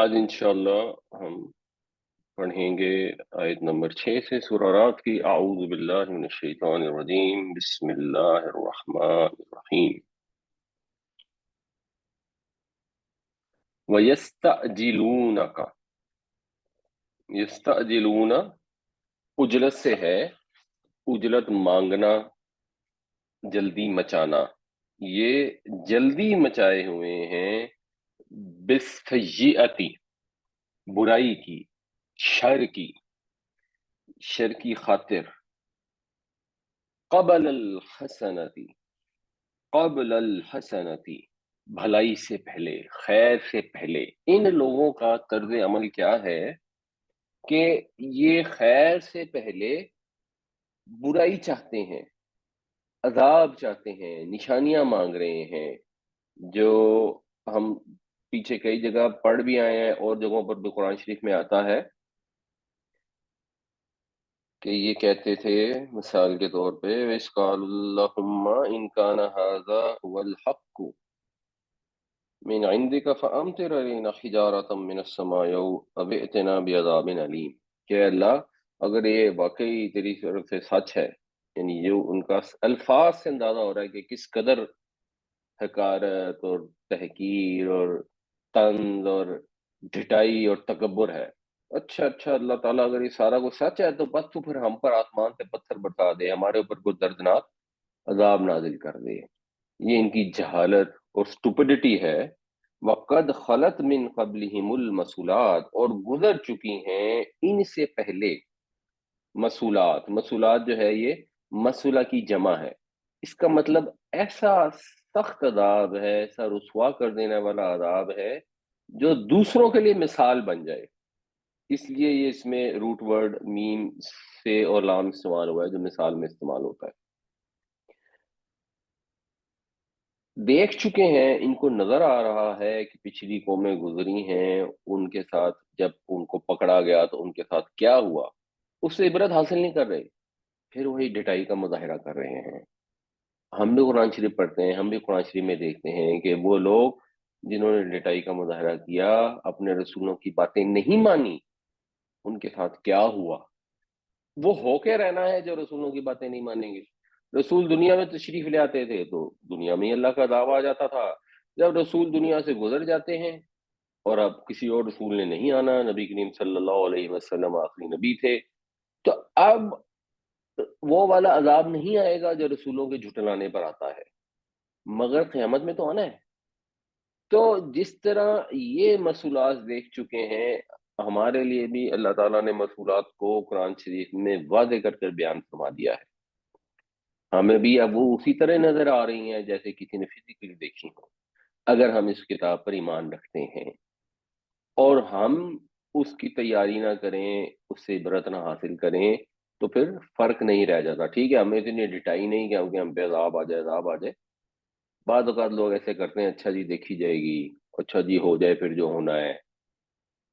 آج انشاءاللہ ہم پڑھیں گے آیت نمبر 6 سے سورہ رات کی۔ اعوذ باللہ من الشیطان الرجیم، بسم اللہ الرحمن الرحیم۔ وَيَسْتَعْجِلُونَكَ، یستعجلون اجلت سے ہے، اجلت مانگنا، جلدی مچانا۔ یہ جلدی مچائے ہوئے ہیں بالسیئتی، برائی کی، شر کی، شر کی خاطر، قبل الحسنتی، قبل الحسنتی، بھلائی سے پہلے، خیر سے پہلے۔ ان لوگوں کا طرز عمل کیا ہے کہ یہ خیر سے پہلے برائی چاہتے ہیں، عذاب چاہتے ہیں، نشانیاں مانگ رہے ہیں، جو ہم پیچھے کئی جگہ پڑھ بھی آئے ہیں اور جگہوں پر بھی قرآن شریف میں آتا ہے کہ یہ کہتے تھے مثال کے طور پہ وَإِذْ قَالُوا اللَّهُمَّ إِنْ كَانَ هَذَا هُوَ الْحَقُّ من عندك فأمطر علينا حجارة من السماء أو ائتنا بعذاب أليم، کہ اللہ اگر یہ واقعی تیری طرف سے سچ ہے، یعنی جو ان کا الفاظ سے اندازہ ہو رہا ہے کہ کس قدر حقارت اور تحقیر اور طنز اور ڈھٹائی اور تکبر ہے۔ اچھا اللہ تعالیٰ اگر یہ سارا کچھ سچ ہے تو بس تو پھر ہم پر آسمان سے پتھر برسا دے، ہمارے اوپر کوئی دردناک عذاب نازل کر دے۔ یہ ان کی جہالت اور سٹوپڈٹی ہے۔ وَقَدْ خَلَتْ مِن قَبْلِهِمُ الْمَسُولَاتُ، اور گزر چکی ہیں ان سے پہلے مسولات۔ مسولات جو ہے یہ مسولہ کی جمع ہے، اس کا مطلب ایسا سخت عذاب ہے، ایسا رسوا کر دینے والا عذاب ہے جو دوسروں کے لیے مثال بن جائے۔ اس لیے یہ اس میں روٹ ورڈ میم سے اور لام استعمال ہوا ہے جو مثال میں استعمال ہوتا ہے۔ دیکھ چکے ہیں، ان کو نظر آ رہا ہے کہ پچھلی قومیں گزری ہیں، ان کے ساتھ جب ان کو پکڑا گیا تو ان کے ساتھ کیا ہوا، اس سے عبرت حاصل نہیں کر رہے، پھر وہی ڈٹائی کا مظاہرہ کر رہے ہیں۔ ہم بھی قرآن شریف پڑھتے ہیں، ہم بھی قرآن شریف میں دیکھتے ہیں کہ وہ لوگ جنہوں نے ڈٹائی کا مظاہرہ کیا، اپنے رسولوں کی باتیں نہیں مانی، ان کے ساتھ کیا ہوا۔ وہ ہو کے رہنا ہے جو رسولوں کی باتیں نہیں مانیں گے۔ رسول دنیا میں تشریف لے آتے تھے تو دنیا میں ہی اللہ کا عذاب آ جاتا تھا۔ جب رسول دنیا سے گزر جاتے ہیں اور اب کسی اور رسول نے نہیں آنا، نبی کریم صلی اللہ علیہ وسلم آخری نبی تھے، تو اب وہ والا عذاب نہیں آئے گا جو رسولوں کے جھٹلانے پر آتا ہے، مگر قیامت میں تو آنا ہے۔ تو جس طرح یہ مسئولات دیکھ چکے ہیں، ہمارے لیے بھی اللہ تعالیٰ نے مسئولات کو قرآن شریف میں واضح کر کر بیان فرما دیا ہے۔ ہمیں بھی اب وہ اسی طرح نظر آ رہی ہیں جیسے کسی نے فزیکلی دیکھی ہو، اگر ہم اس کتاب پر ایمان رکھتے ہیں اور ہم اس کی تیاری نہ کریں، اس سے عبرت نہ حاصل کریں، تو پھر فرق نہیں رہ جاتا۔ ٹھیک ہے، ہمیں اتنی ڈٹائی نہیں کہ ہم پہ عذاب آ جائے، عذاب آ جائے۔ بعض اوقات لوگ ایسے کرتے ہیں، اچھا جی دیکھی جائے گی، اچھا جی ہو جائے پھر جو ہونا ہے۔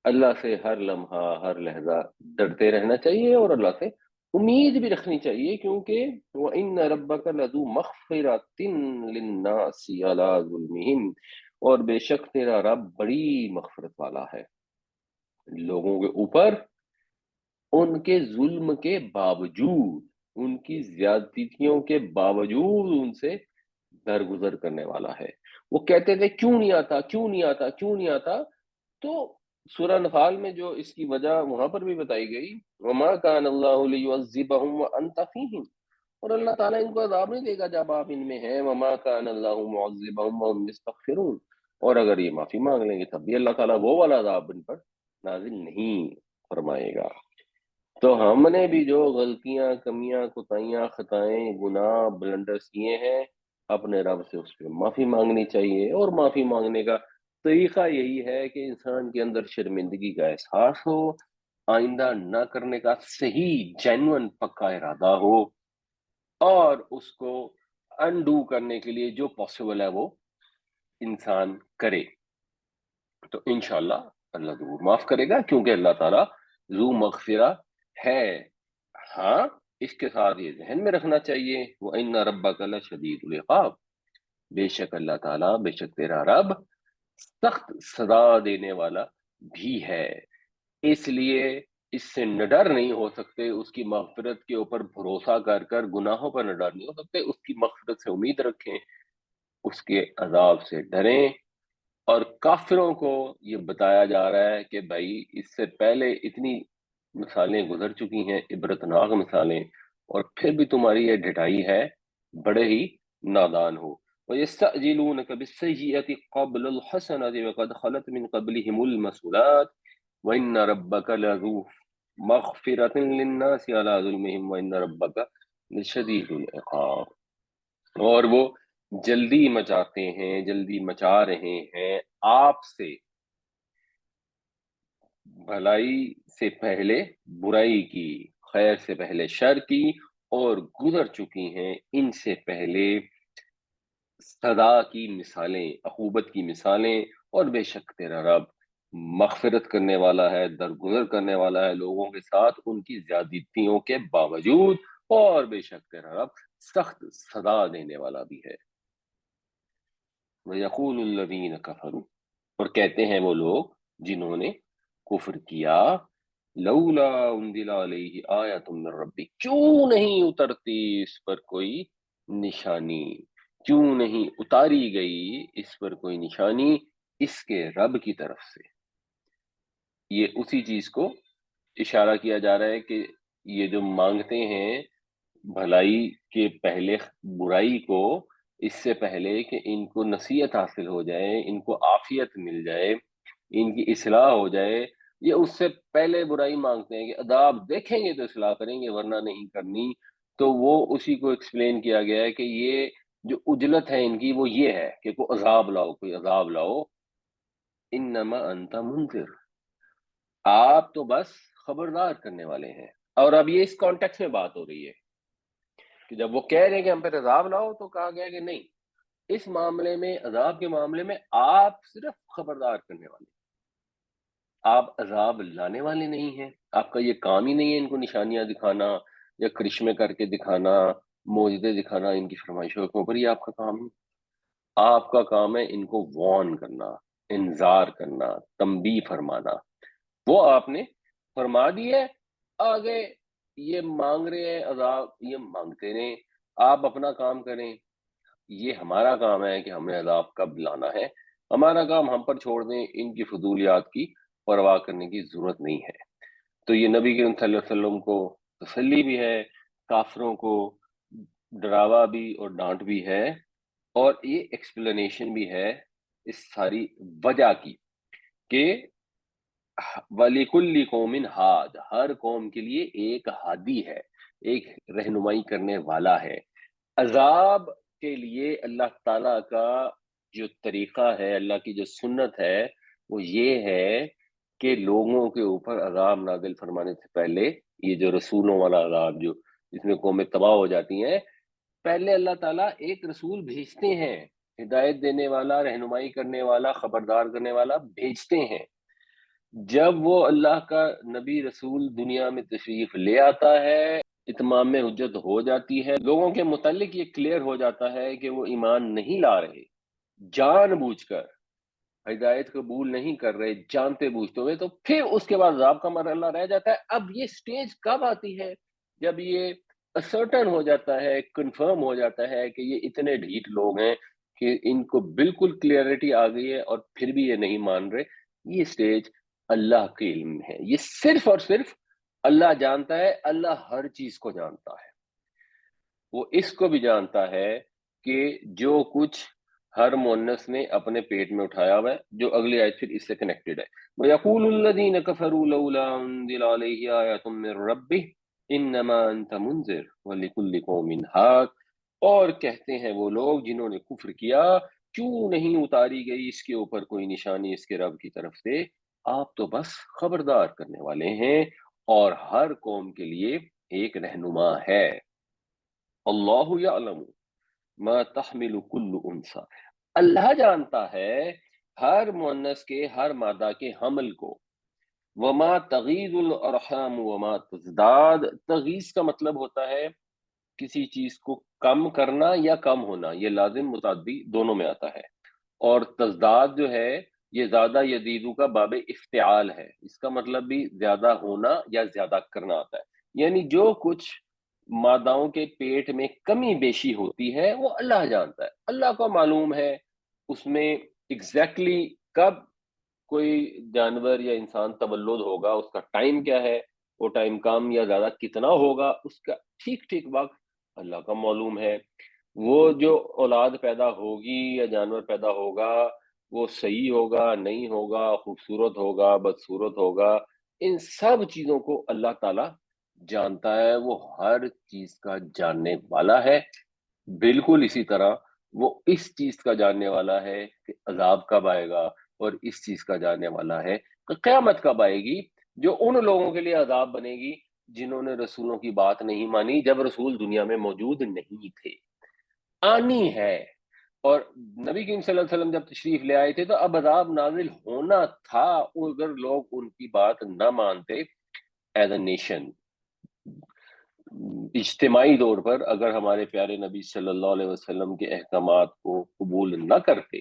اللہ سے ہر لمحہ ہر لحظہ ڈرتے رہنا چاہیے اور اللہ سے امید بھی رکھنی چاہیے، کیونکہ وَإِنَّ رَبَّكَ لَذُو مَغْفِرَةٍ لِلنَّاسِ عَلَىٰ ظُلْمِهِمْ، اور بے شک تیرا رب بڑی مغفرت والا ہے لوگوں کے اوپر ان کے ظلم کے باوجود، ان کی زیادتیوں کے باوجود ان سے درگزر کرنے والا ہے۔ وہ کہتے تھے کیوں نہیں آتا، کیوں نہیں آتا، کیوں نہیں آتا، تو سورہ انفال میں جو اس کی وجہ وہاں پر بھی بتائی گئی، وَمَا كَانَ اللَّهُ لِيُعَذِّبَهُمْ وَأَنْتَ فِيهِمْ، اور اللہ تعالیٰ ان کو عذاب نہیں دے گا جب آپ ان میں ہیں، وَمَا كَانَ اللَّهُ مُعَذِّبَهُمْ وَهُمْ يَسْتَغْفِرُونَ، اور اگر یہ معافی مانگ لیں گے تب بھی اللہ تعالیٰ وہ والا عذاب ان پر نازل نہیں فرمائے گا۔ تو ہم نے بھی جو غلطیاں، کمیاں، کوتاہیاں، خطائیں، گناہ، بلنڈرز کیے ہیں، اپنے رب سے اس پہ معافی مانگنی چاہیے، اور معافی مانگنے کا طریقہ یہی ہے کہ انسان کے اندر شرمندگی کا احساس ہو، آئندہ نہ کرنے کا صحیح جینون پکا ارادہ ہو، اور اس کو انڈو کرنے کے لیے جو پاسبل ہے وہ انسان کرے، تو انشاءاللہ اللہ ضرور معاف کرے گا، کیونکہ اللہ تعالیٰ ذو مغفرہ ہے۔ ہاں، اس کے ساتھ یہ ذہن میں رکھنا چاہیے وَإِنَّ رَبَّكَ لَشَدِيدُ الْعِقَابِ، بے شک اللہ تعالیٰ، بے شک تیرا رب سخت سزا دینے والا بھی ہے، اس لیے اس سے نڈر نہیں ہو سکتے، اس کی مغفرت کے اوپر بھروسہ کر کر گناہوں پر نڈر نہیں ہو سکتے، اس کی مغفرت سے امید رکھیں، اس کے عذاب سے ڈریں۔ اور کافروں کو یہ بتایا جا رہا ہے کہ بھائی اس سے پہلے اتنی مثالیں گزر چکی ہیں، عبرتناک مثالیں، اور پھر بھی تمہاری یہ ڈھٹائی ہے، بڑے ہی نادان ہو۔ وَيَسْتَعْجِلُونَكَ بِالسَّيِّئَةِ قَبْلَ الْحَسَنَةِ وَقَدْ خَلَتْ مِنْ قَبْلِهِمُ الْمَثُلَاتُ وَإِنَّ رَبَّكَ لَذُو مَغْفِرَةٍ لِلنَّاسِ عَلَىٰ ظُلْمِهِمْ وَإِنَّ رَبَّكَ لَشَدِيدُ الْعِقَابِ۔ اور وہ جلدی مچاتے ہیں، جلدی مچا رہے ہیں آپ سے بھلائی سے پہلے برائی کی، خیر سے پہلے شر کی، اور گزر چکی ہیں ان سے پہلے سزا کی مثالیں، عقوبت کی مثالیں، اور بے شک تیرا رب مغفرت کرنے والا ہے، درگزر کرنے والا ہے لوگوں کے ساتھ ان کی زیادتیوں کے باوجود، اور بے شک تیرا رب سخت سزا دینے والا بھی ہے۔ وَيَقُولُ الَّذِينَ كَفَرُوا، اور کہتے ہیں وہ لوگ جنہوں نے کفر کیا، لولا انزل علیہ آیۃ من ربی، کیوں نہیں اترتی اس پر کوئی نشانی، کیوں نہیں اتاری گئی اس پر کوئی نشانی اس کے رب کی طرف سے۔ یہ اسی چیز کو اشارہ کیا جا رہا ہے کہ یہ جو مانگتے ہیں بھلائی کے پہلے برائی کو، اس سے پہلے کہ ان کو نصیحت حاصل ہو جائے، ان کو عافیت مل جائے، ان کی اصلاح ہو جائے، یہ اس سے پہلے برائی مانگتے ہیں کہ عذاب دیکھیں گے تو اصلاح کریں گے ورنہ نہیں کرنی۔ تو وہ اسی کو ایکسپلین کیا گیا ہے کہ یہ جو عجلت ہے ان کی وہ یہ ہے کہ کوئی عذاب لاؤ، کوئی عذاب لاؤ۔ انما انت منذر، آپ تو بس خبردار کرنے والے ہیں۔ اور اب یہ اس کانٹیکس میں بات ہو رہی ہے کہ جب وہ کہہ رہے ہیں کہ ہم پہ عذاب لاؤ تو کہا گیا کہ نہیں، اس معاملے میں، عذاب کے معاملے میں آپ صرف خبردار کرنے والے ہیں، آپ عذاب لانے والے نہیں ہیں۔ آپ کا یہ کام ہی نہیں ہے ان کو نشانیاں دکھانا یا کرشمے کر کے دکھانا، معجزے دکھانا ان کی فرمائشوں کے اوپر، یہ آپ کا کام نہیں۔ آپ کا کام ہے ان کو وارن کرنا، انذار کرنا، تنبیہ فرمانا۔ وہ آپ نے فرما دی ہے، آگے یہ مانگ رہے ہیں عذاب، یہ مانگتے رہیں، آپ اپنا کام کریں۔ یہ ہمارا کام ہے کہ ہمیں عذاب کب لانا ہے، ہمارا کام ہم پر چھوڑ دیں، ان کی فضولیات کی پرواہ کرنے کی ضرورت نہیں ہے۔ تو یہ نبی کریم صلی اللہ علیہ وسلم کو تسلی بھی ہے، کافروں کو ڈراوا بھی اور ڈانٹ بھی ہے، اور یہ ایکسپلینیشن بھی ہے اس ساری وجہ کی کہ وَلِكُلِّ قَوْمٍ ہاد، ہر قوم کے لیے ایک ہادی ہے، ایک رہنمائی کرنے والا ہے۔ عذاب کے لیے اللہ تعالیٰ کا جو طریقہ ہے، اللہ کی جو سنت ہے، وہ یہ ہے کہ لوگوں کے اوپر عذاب نازل فرمانے سے پہلے، یہ جو رسولوں والا عذاب جو جس میں قومیں تباہ ہو جاتی ہیں، پہلے اللہ تعالیٰ ایک رسول بھیجتے ہیں، ہدایت دینے والا، رہنمائی کرنے والا، خبردار کرنے والا بھیجتے ہیں۔ جب وہ اللہ کا نبی رسول دنیا میں تشریف لے آتا ہے، اتمام حجت ہو جاتی ہے، لوگوں کے متعلق یہ کلیئر ہو جاتا ہے کہ وہ ایمان نہیں لا رہے، جان بوجھ کر ہدایت قبول نہیں کر رہے جانتے بوجھتے ہوئے، تو پھر اس کے بعد عذاب کا مرحلہ رہ جاتا ہے۔ اب یہ سٹیج کب آتی ہے؟ جب یہ اسرٹن ہو جاتا ہے، کنفرم ہو جاتا ہے کہ یہ اتنے ڈھیٹ لوگ ہیں کہ ان کو بالکل کلیئرٹی آ گئی ہے اور پھر بھی یہ نہیں مان رہے۔ یہ سٹیج اللہ کے علم میں ہے، یہ صرف اور صرف اللہ جانتا ہے، اللہ ہر چیز کو جانتا ہے۔ وہ اس کو بھی جانتا ہے کہ جو کچھ ہر مونس نے اپنے پیٹ میں اٹھایا ہوا ہے، جو اگلی آیت پھر اس سے کنیکٹڈ ہے۔ وَيَقُولُ الَّذِينَ كَفَرُوا لَوْلَا أُنزِلَ عَلَيْهِ آيَةٌ مِّن رَّبِّهِ إِنَّمَا أَنتَ مُنذِرٌ وَلِكُلِّ قَوْمٍ هَادٍ، اور کہتے ہیں وہ لوگ جنہوں نے کفر کیا، کیوں نہیں اتاری گئی اس کے اوپر کوئی نشانی اس کے رب کی طرف سے، آپ تو بس خبردار کرنے والے ہیں، اور ہر قوم کے لیے ایک رہنما ہے۔ اللہ یعلم ما تحمل کل انثی، اللہ جانتا ہے ہر مؤنث کے، ہر مادہ کے حمل کو۔ وما تغیض الارحام وما تزداد، تغیض کا مطلب ہوتا ہے کسی چیز کو کم کرنا یا کم ہونا، یہ لازم متعدی دونوں میں آتا ہے۔ اور تزداد جو ہے یہ زیادہ یزیدو کا باب افتعال ہے، اس کا مطلب بھی زیادہ ہونا یا زیادہ کرنا آتا ہے، یعنی جو کچھ ماداؤں کے پیٹ میں کمی بیشی ہوتی ہے وہ اللہ جانتا ہے، اللہ کو معلوم ہے اس میں ایگزیکٹلی کب کوئی جانور یا انسان تولد ہوگا، اس کا ٹائم کیا ہے، وہ ٹائم کم یا زیادہ کتنا ہوگا، اس کا ٹھیک ٹھیک وقت اللہ کا معلوم ہے۔ وہ جو اولاد پیدا ہوگی یا جانور پیدا ہوگا وہ صحیح ہوگا نہیں ہوگا، خوبصورت ہوگا بدصورت ہوگا، ان سب چیزوں کو اللہ تعالی جانتا ہے، وہ ہر چیز کا جاننے والا ہے۔ بالکل اسی طرح وہ اس چیز کا جاننے والا ہے کہ عذاب کب آئے گا، اور اس چیز کا جاننے والا ہے کہ قیامت کب آئے گی، جو ان لوگوں کے لیے عذاب بنے گی جنہوں نے رسولوں کی بات نہیں مانی جب رسول دنیا میں موجود نہیں تھے، آنی ہے۔ اور نبی کریم صلی اللہ علیہ وسلم جب تشریف لے آئے تھے تو اب عذاب نازل ہونا تھا اگر لوگ ان کی بات نہ مانتے، ایز اے نیشن، اجتماعی طور پر اگر ہمارے پیارے نبی صلی اللہ علیہ وسلم کے احکامات کو قبول نہ کرتے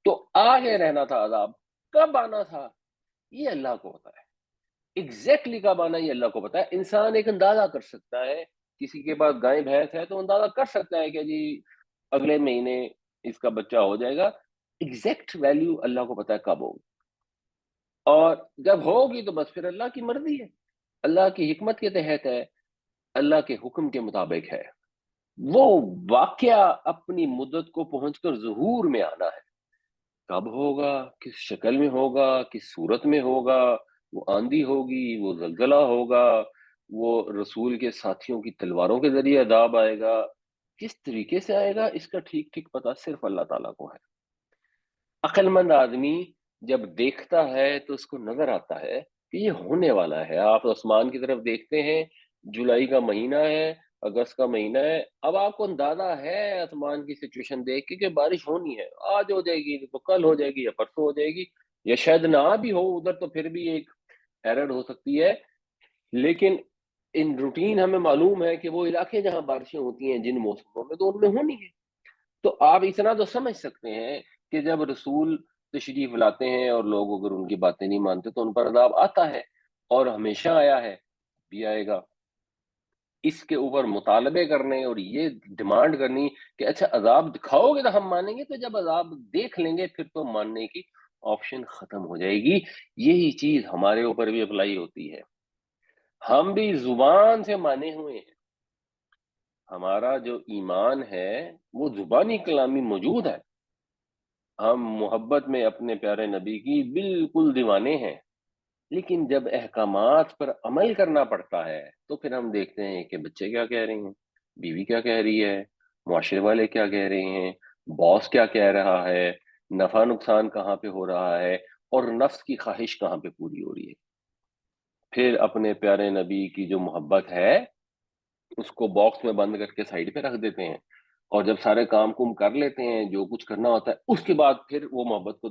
تو آگے رہنا تھا عذاب، کب آنا تھا یہ اللہ کو پتا ہے، ایگزیکٹلی کب آنا یہ اللہ کو پتا ہے۔ انسان ایک اندازہ کر سکتا ہے، کسی کے پاس گائے بھینس ہے تو اندازہ کر سکتا ہے کہ جی اگلے مہینے اس کا بچہ ہو جائے گا، ایگزیکٹ ویلیو اللہ کو پتا ہے کب ہوگی، اور جب ہوگی تو بس پھر اللہ کی مرضی ہے، اللہ کی حکمت کے تحت ہے، اللہ کے حکم کے مطابق ہے۔ وہ واقعہ اپنی مدت کو پہنچ کر ظہور میں آنا ہے، کب ہوگا، کس شکل میں ہوگا، کس صورت میں ہوگا، وہ آندھی ہوگی، وہ زلزلہ ہوگا، وہ رسول کے ساتھیوں کی تلواروں کے ذریعے عذاب آئے گا، کس طریقے سے آئے گا اس کا ٹھیک ٹھیک پتہ صرف اللہ تعالیٰ کو ہے۔ عقل مند آدمی جب دیکھتا ہے تو اس کو نظر آتا ہے کہ یہ ہونے والا ہے، آپ آسمان کی طرف دیکھتے ہیں، جولائی کا مہینہ ہے، اگست کا مہینہ ہے، اب آپ کو اندازہ ہے آسمان کی سچویشن دیکھ کے کہ بارش ہونی ہے، آج ہو جائے گی تو کل ہو جائے گی یا پرسوں ہو جائے گی، یا شاید نہ بھی ہو ادھر تو پھر بھی ایک ایرر ہو سکتی ہے، لیکن ان روٹین ہمیں معلوم ہے کہ وہ علاقے جہاں بارشیں ہوتی ہیں جن موسموں میں تو ان میں ہونی ہے۔ تو آپ اتنا تو سمجھ سکتے ہیں کہ جب رسول تشریف لاتے ہیں اور لوگ اگر ان کی باتیں نہیں مانتے تو ان پر عذاب آتا ہے، اور ہمیشہ آیا ہے، بھی آئے گا۔ اس کے اوپر مطالبے کرنے اور یہ ڈیمانڈ کرنی کہ اچھا عذاب دکھاؤ گے تو ہم مانیں گے، تو جب عذاب دیکھ لیں گے پھر تو ماننے کی آپشن ختم ہو جائے گی۔ یہی چیز ہمارے اوپر بھی اپلائی ہوتی ہے، ہم بھی زبان سے مانے ہوئے ہیں، ہمارا جو ایمان ہے وہ زبانی کلامی موجود ہے، ہم محبت میں اپنے پیارے نبی کی بالکل دیوانے ہیں، لیکن جب احکامات پر عمل کرنا پڑتا ہے تو پھر ہم دیکھتے ہیں کہ بچے کیا کہہ رہے ہیں، بیوی کیا کہہ رہی ہے، معاشرے والے کیا کہہ رہے ہیں، باس کیا کہہ رہا ہے، نفع نقصان کہاں پہ ہو رہا ہے، اور نفس کی خواہش کہاں پہ پوری ہو رہی ہے۔ پھر اپنے پیارے نبی کی جو محبت ہے اس کو باکس میں بند کر کے سائڈ پہ رکھ دیتے ہیں، اور جب سارے کام کم کر لیتے ہیں جو کچھ کرنا ہوتا ہے اس کے بعد پھر وہ محبت کو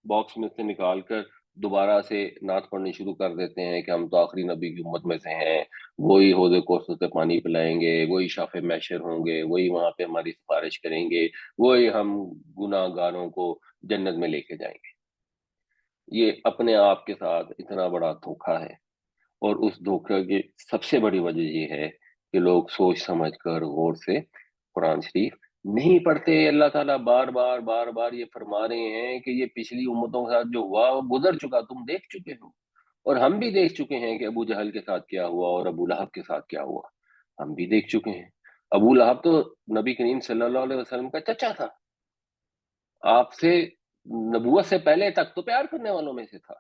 باکس میں سے نکال کر دوبارہ سے نعت پڑھنی شروع کر دیتے ہیں کہ ہم تو آخری نبی کی امت میں سے ہیں، وہی حوض کوثر سے پانی پلائیں گے، وہی شاف محشر ہوں گے، وہی وہاں پہ ہماری سفارش کریں گے، وہی ہم گناہ گاروں کو جنت میں لے کے جائیں گے۔ یہ اپنے آپ کے ساتھ اتنا بڑا دھوکا ہے، اور اس دھوکے کی سب سے بڑی وجہ یہ ہے کہ لوگ سوچ سمجھ کر غور سے قرآن شریف نہیں پڑھتے۔ اللہ تعالیٰ بار بار بار بار یہ فرما رہے ہیں کہ یہ پچھلی امتوں کے ساتھ جو ہوا وہ گزر چکا، تم دیکھ چکے ہو، اور ہم بھی دیکھ چکے ہیں کہ ابو جہل کے ساتھ کیا ہوا اور ابو لہب کے ساتھ کیا ہوا، ہم بھی دیکھ چکے ہیں۔ ابو لہب تو نبی کریم صلی اللہ علیہ وسلم کا چچا تھا، آپ سے نبوت سے پہلے تک تو پیار کرنے والوں میں سے تھا۔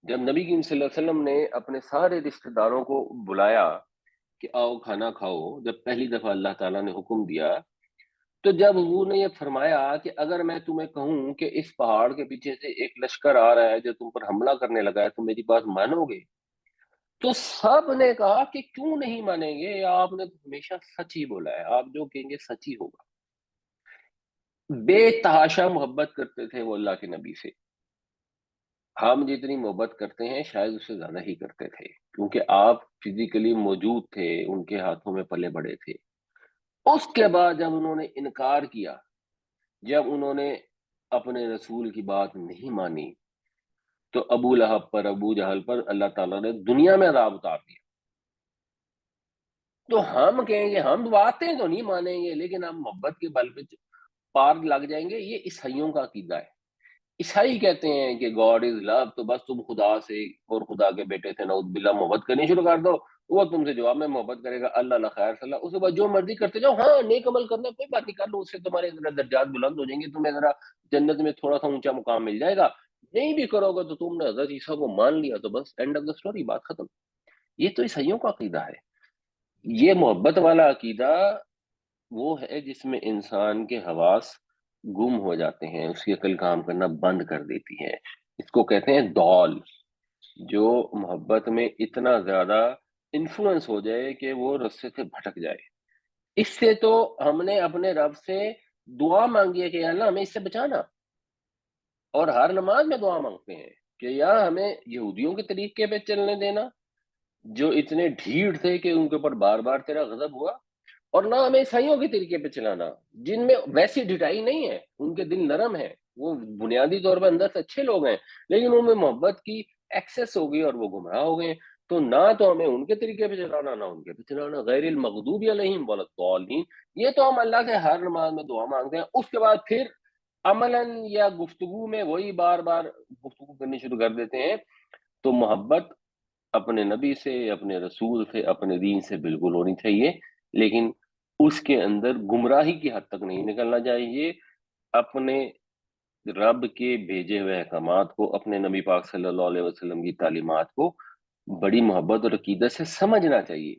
جب نبی کریم صلی اللہ علیہ وسلم نے اپنے سارے رشتہ داروں کو بلایا کہ آؤ کھانا کھاؤ، جب پہلی دفعہ اللہ تعالیٰ نے حکم دیا، تو جب حضور نے یہ فرمایا کہ اگر میں تمہیں کہوں کہ اس پہاڑ کے پیچھے سے ایک لشکر آ رہا ہے جو تم پر حملہ کرنے لگا ہے، تو میری بات مانو گے؟ تو سب نے کہا کہ کیوں نہیں مانیں گے، آپ نے تو ہمیشہ سچ ہی بولا ہے، آپ جو کہیں گے سچ ہی ہوگا۔ بے تحاشا محبت کرتے تھے وہ اللہ کے نبی سے، ہم جتنی محبت کرتے ہیں شاید اس سے زیادہ ہی کرتے تھے، کیونکہ آپ فزیکلی موجود تھے، ان کے ہاتھوں میں پلے بڑے تھے۔ اس کے بعد جب انہوں نے انکار کیا، جب انہوں نے اپنے رسول کی بات نہیں مانی تو ابو لہب پر، ابو جہل پر اللہ تعالیٰ نے دنیا میں عذاب اتار دیا۔ تو ہم کہیں گے ہم باتیں تو نہیں مانیں گے لیکن ہم محبت کے بل پہ پار لگ جائیں گے، یہ عیسائیوں کا عقیدہ ہے۔ عیسائی کہتے ہیں کہ گاڈ از لو، تو بس تم خدا سے اور خدا کے بیٹے سے نعوذ باللہ محبت کرنی شروع کر دو، وہ تم سے جواب میں محبت کرے گا اللہ اللہ خیر صلی اللہ، اس کے بعد جو مرضی کرتے جاؤ، ہاں نیک عمل کرنا کوئی بات نہیں، کر لو، اس سے تمہارے ذرا درجات بلند ہو جائیں گے، تمہیں ذرا جنت میں تھوڑا سا اونچا مقام مل جائے گا، نہیں بھی کرو گے تو تم نے حضرت عیسیٰ کو مان لیا تو بس اینڈ آف دا اسٹوری، بات ختم۔ یہ تو عیسائیوں کا عقیدہ ہے۔ یہ محبت والا عقیدہ وہ ہے جس میں انسان کے حواس گم ہو جاتے ہیں، اس کی عقل کام کرنا بند کر دیتی ہے، اس کو کہتے ہیں دول۔ جو محبت میں اتنا زیادہ انفلوئنس ہو جائے کہ وہ رستے سے بھٹک جائے۔ اس سے تو ہم نے اپنے رب سے دعا مانگی ہے کہ یا اللہ ہمیں اس سے بچانا، اور ہر نماز میں دعا مانگتے ہیں کہ یا ہمیں یہودیوں کے طریقے پہ چلنے دینا جو اتنے ڈھیڑ تھے کہ ان کے اوپر بار بار تیرا غضب ہوا، اور نہ ہمیں عیسائیوں کے طریقے پہ چلانا جن میں ویسی ڈٹائی نہیں ہے، ان کے دل نرم ہے، وہ بنیادی طور پر اندر سے اچھے لوگ ہیں لیکن ان میں محبت کی ایکسس ہو گئی اور وہ گمراہ ہو گئے۔ تو نہ تو ہمیں ان کے طریقے پہ چلانا نہ ان کے پہ چلانا، غیر المغضوب علیہم ولا الضالین۔ یہ تو ہم اللہ سے ہر نماز میں دعا مانگتے ہیں، اس کے بعد پھر عملاً یا گفتگو میں وہی بار بار گفتگو کرنی شروع کر دیتے ہیں۔ تو محبت اپنے نبی سے، اپنے رسول سے، اپنے دین سے بالکل ہونی چاہیے، لیکن اس کے اندر گمراہی کی حد تک نہیں نکلنا چاہیے۔ اپنے رب کے بھیجے ہوئے احکامات کو، اپنے نبی پاک صلی اللہ علیہ وسلم کی تعلیمات کو بڑی محبت اور عقیدت سے سمجھنا چاہیے،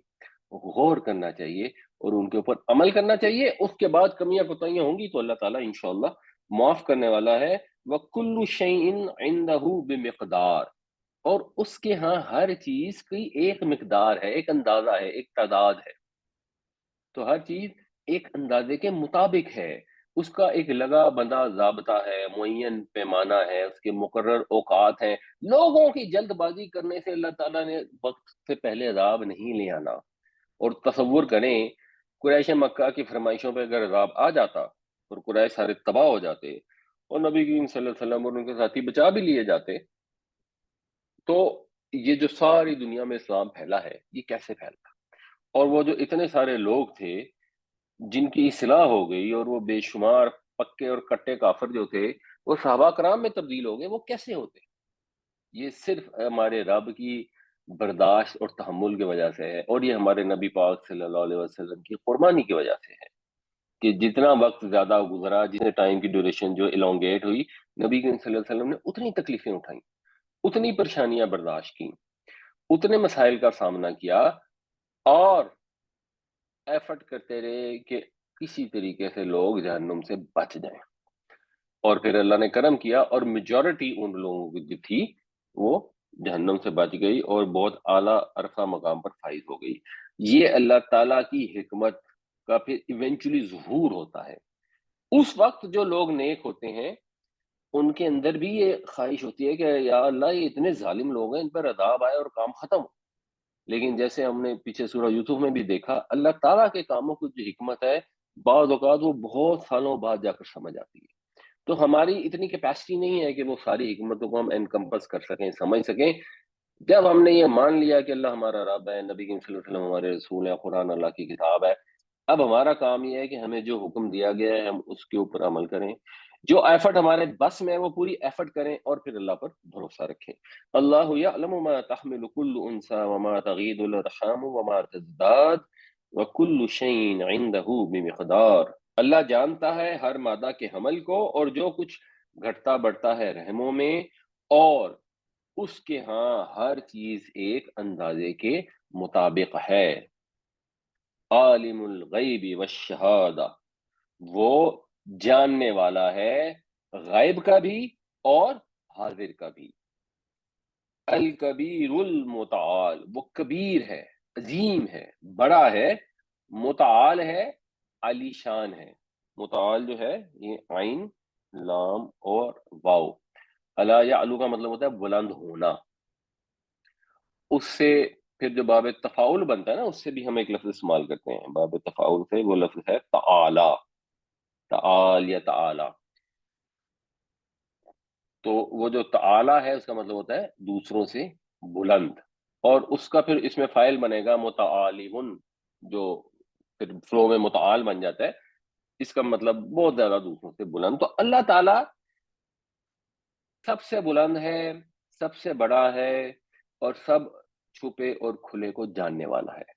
غور کرنا چاہیے اور ان کے اوپر عمل کرنا چاہیے۔ اس کے بعد کمیاں کوتاہیاں ہوں گی تو اللہ تعالیٰ انشاءاللہ معاف کرنے والا ہے۔ وَكُلُّ شَيْءٍ عِندَهُ بِمِقْدَارٍ، اور اس کے ہاں ہر چیز کی ایک مقدار ہے، ایک اندازہ ہے، ایک تعداد ہے۔ تو ہر چیز ایک اندازے کے مطابق ہے، اس کا ایک لگا بندہ ضابطہ ہے، معین پیمانہ ہے، اس کے مقرر اوقات ہیں۔ لوگوں کی جلد بازی کرنے سے اللہ تعالیٰ نے وقت سے پہلے عذاب نہیں لے آنا۔ اور تصور کریں قریش مکہ کی فرمائشوں پہ اگر عذاب آ جاتا اور قریش سارے تباہ ہو جاتے اور نبی کریم صلی اللہ علیہ وسلم اور ان کے ساتھی بچا بھی لیے جاتے، تو یہ جو ساری دنیا میں اسلام پھیلا ہے یہ کیسے پھیلا؟ اور وہ جو اتنے سارے لوگ تھے جن کی اصلاح ہو گئی اور وہ بے شمار پکے اور کٹے کافر جو تھے وہ صحابہ کرام میں تبدیل ہو گئے، وہ کیسے ہوتے؟ یہ صرف ہمارے رب کی برداشت اور تحمل کی وجہ سے ہے، اور یہ ہمارے نبی پاک صلی اللہ علیہ وسلم کی قربانی کی وجہ سے ہے کہ جتنا وقت زیادہ گزرا، جتنے ٹائم کی ڈیوریشن جو الانگیٹ ہوئی، نبی کریم صلی اللہ علیہ وسلم نے اتنی تکلیفیں اٹھائیں، اتنی پریشانیاں برداشت کی، اتنے مسائل کا سامنا کیا، اور ایفرٹ کرتے رہے کہ کسی طریقے سے لوگ جہنم سے بچ جائیں۔ اور پھر اللہ نے کرم کیا اور میجورٹی ان لوگوں کی جو تھی وہ جہنم سے بچ گئی اور بہت اعلیٰ عرفہ مقام پر فائز ہو گئی۔ یہ اللہ تعالیٰ کی حکمت کا پھر ایونچولی ظہور ہوتا ہے۔ اس وقت جو لوگ نیک ہوتے ہیں ان کے اندر بھی یہ خواہش ہوتی ہے کہ یا اللہ یہ اتنے ظالم لوگ ہیں، ان پر عذاب آئے اور کام ختم ہو۔ لیکن جیسے ہم نے پیچھے سورہ یوسف میں بھی دیکھا، اللہ تعالیٰ کے کاموں کی جو حکمت ہے بعض اوقات وہ بہت سالوں بعد جا کر سمجھ آتی ہے۔ تو ہماری اتنی کیپیسٹی نہیں ہے کہ وہ ساری حکمتوں کو ہم انکمپس کر سکیں، سمجھ سکیں۔ جب ہم نے یہ مان لیا کہ اللہ ہمارا رب ہے، نبی کریم صلی اللہ علیہ وسلم ہمارے رسول ہیں، قرآن اللہ کی کتاب ہے، اب ہمارا کام یہ ہے کہ ہمیں جو حکم دیا گیا ہے ہم اس کے اوپر عمل کریں، جو ایفرٹ ہمارے بس میں ہے وہ پوری ایفرٹ کریں اور پھر اللہ پر بھروسہ رکھیں۔ اللہ یعلم ما تحمل كل انثى وما تغيض الارحام وما تزداد وكل شيء عنده بمقدار۔ اللہ جانتا ہے ہر مادہ کے حمل کو اور جو کچھ گھٹتا بڑھتا ہے رحموں میں، اور اس کے ہاں ہر چیز ایک اندازے کے مطابق ہے۔ عالم الغیب والشہادہ، وہ جاننے والا ہے غائب کا بھی اور حاضر کا بھی۔ الکبیر المتعال، وہ کبیر ہے، عظیم ہے، بڑا ہے، متعال ہے، علی شان ہے۔ متعال جو ہے یہ عین لام اور واو، علا یعلو کا مطلب ہوتا ہے بلند ہونا۔ اس سے پھر جو باب تفاعل بنتا ہے نا، اس سے بھی ہم ایک لفظ استعمال کرتے ہیں باب تفاعل سے، وہ لفظ ہے تعالی، تعال یا تعالی۔ تو وہ جو تعالی ہے اس کا مطلب ہوتا ہے دوسروں سے بلند، اور اس کا پھر اس میں فاعل بنے گا متعالم، جو پھر فلو میں متعال بن جاتا ہے، اس کا مطلب بہت زیادہ دوسروں سے بلند۔ تو اللہ تعالیٰ سب سے بلند ہے، سب سے بڑا ہے، اور سب چھپے اور کھلے کو جاننے والا ہے۔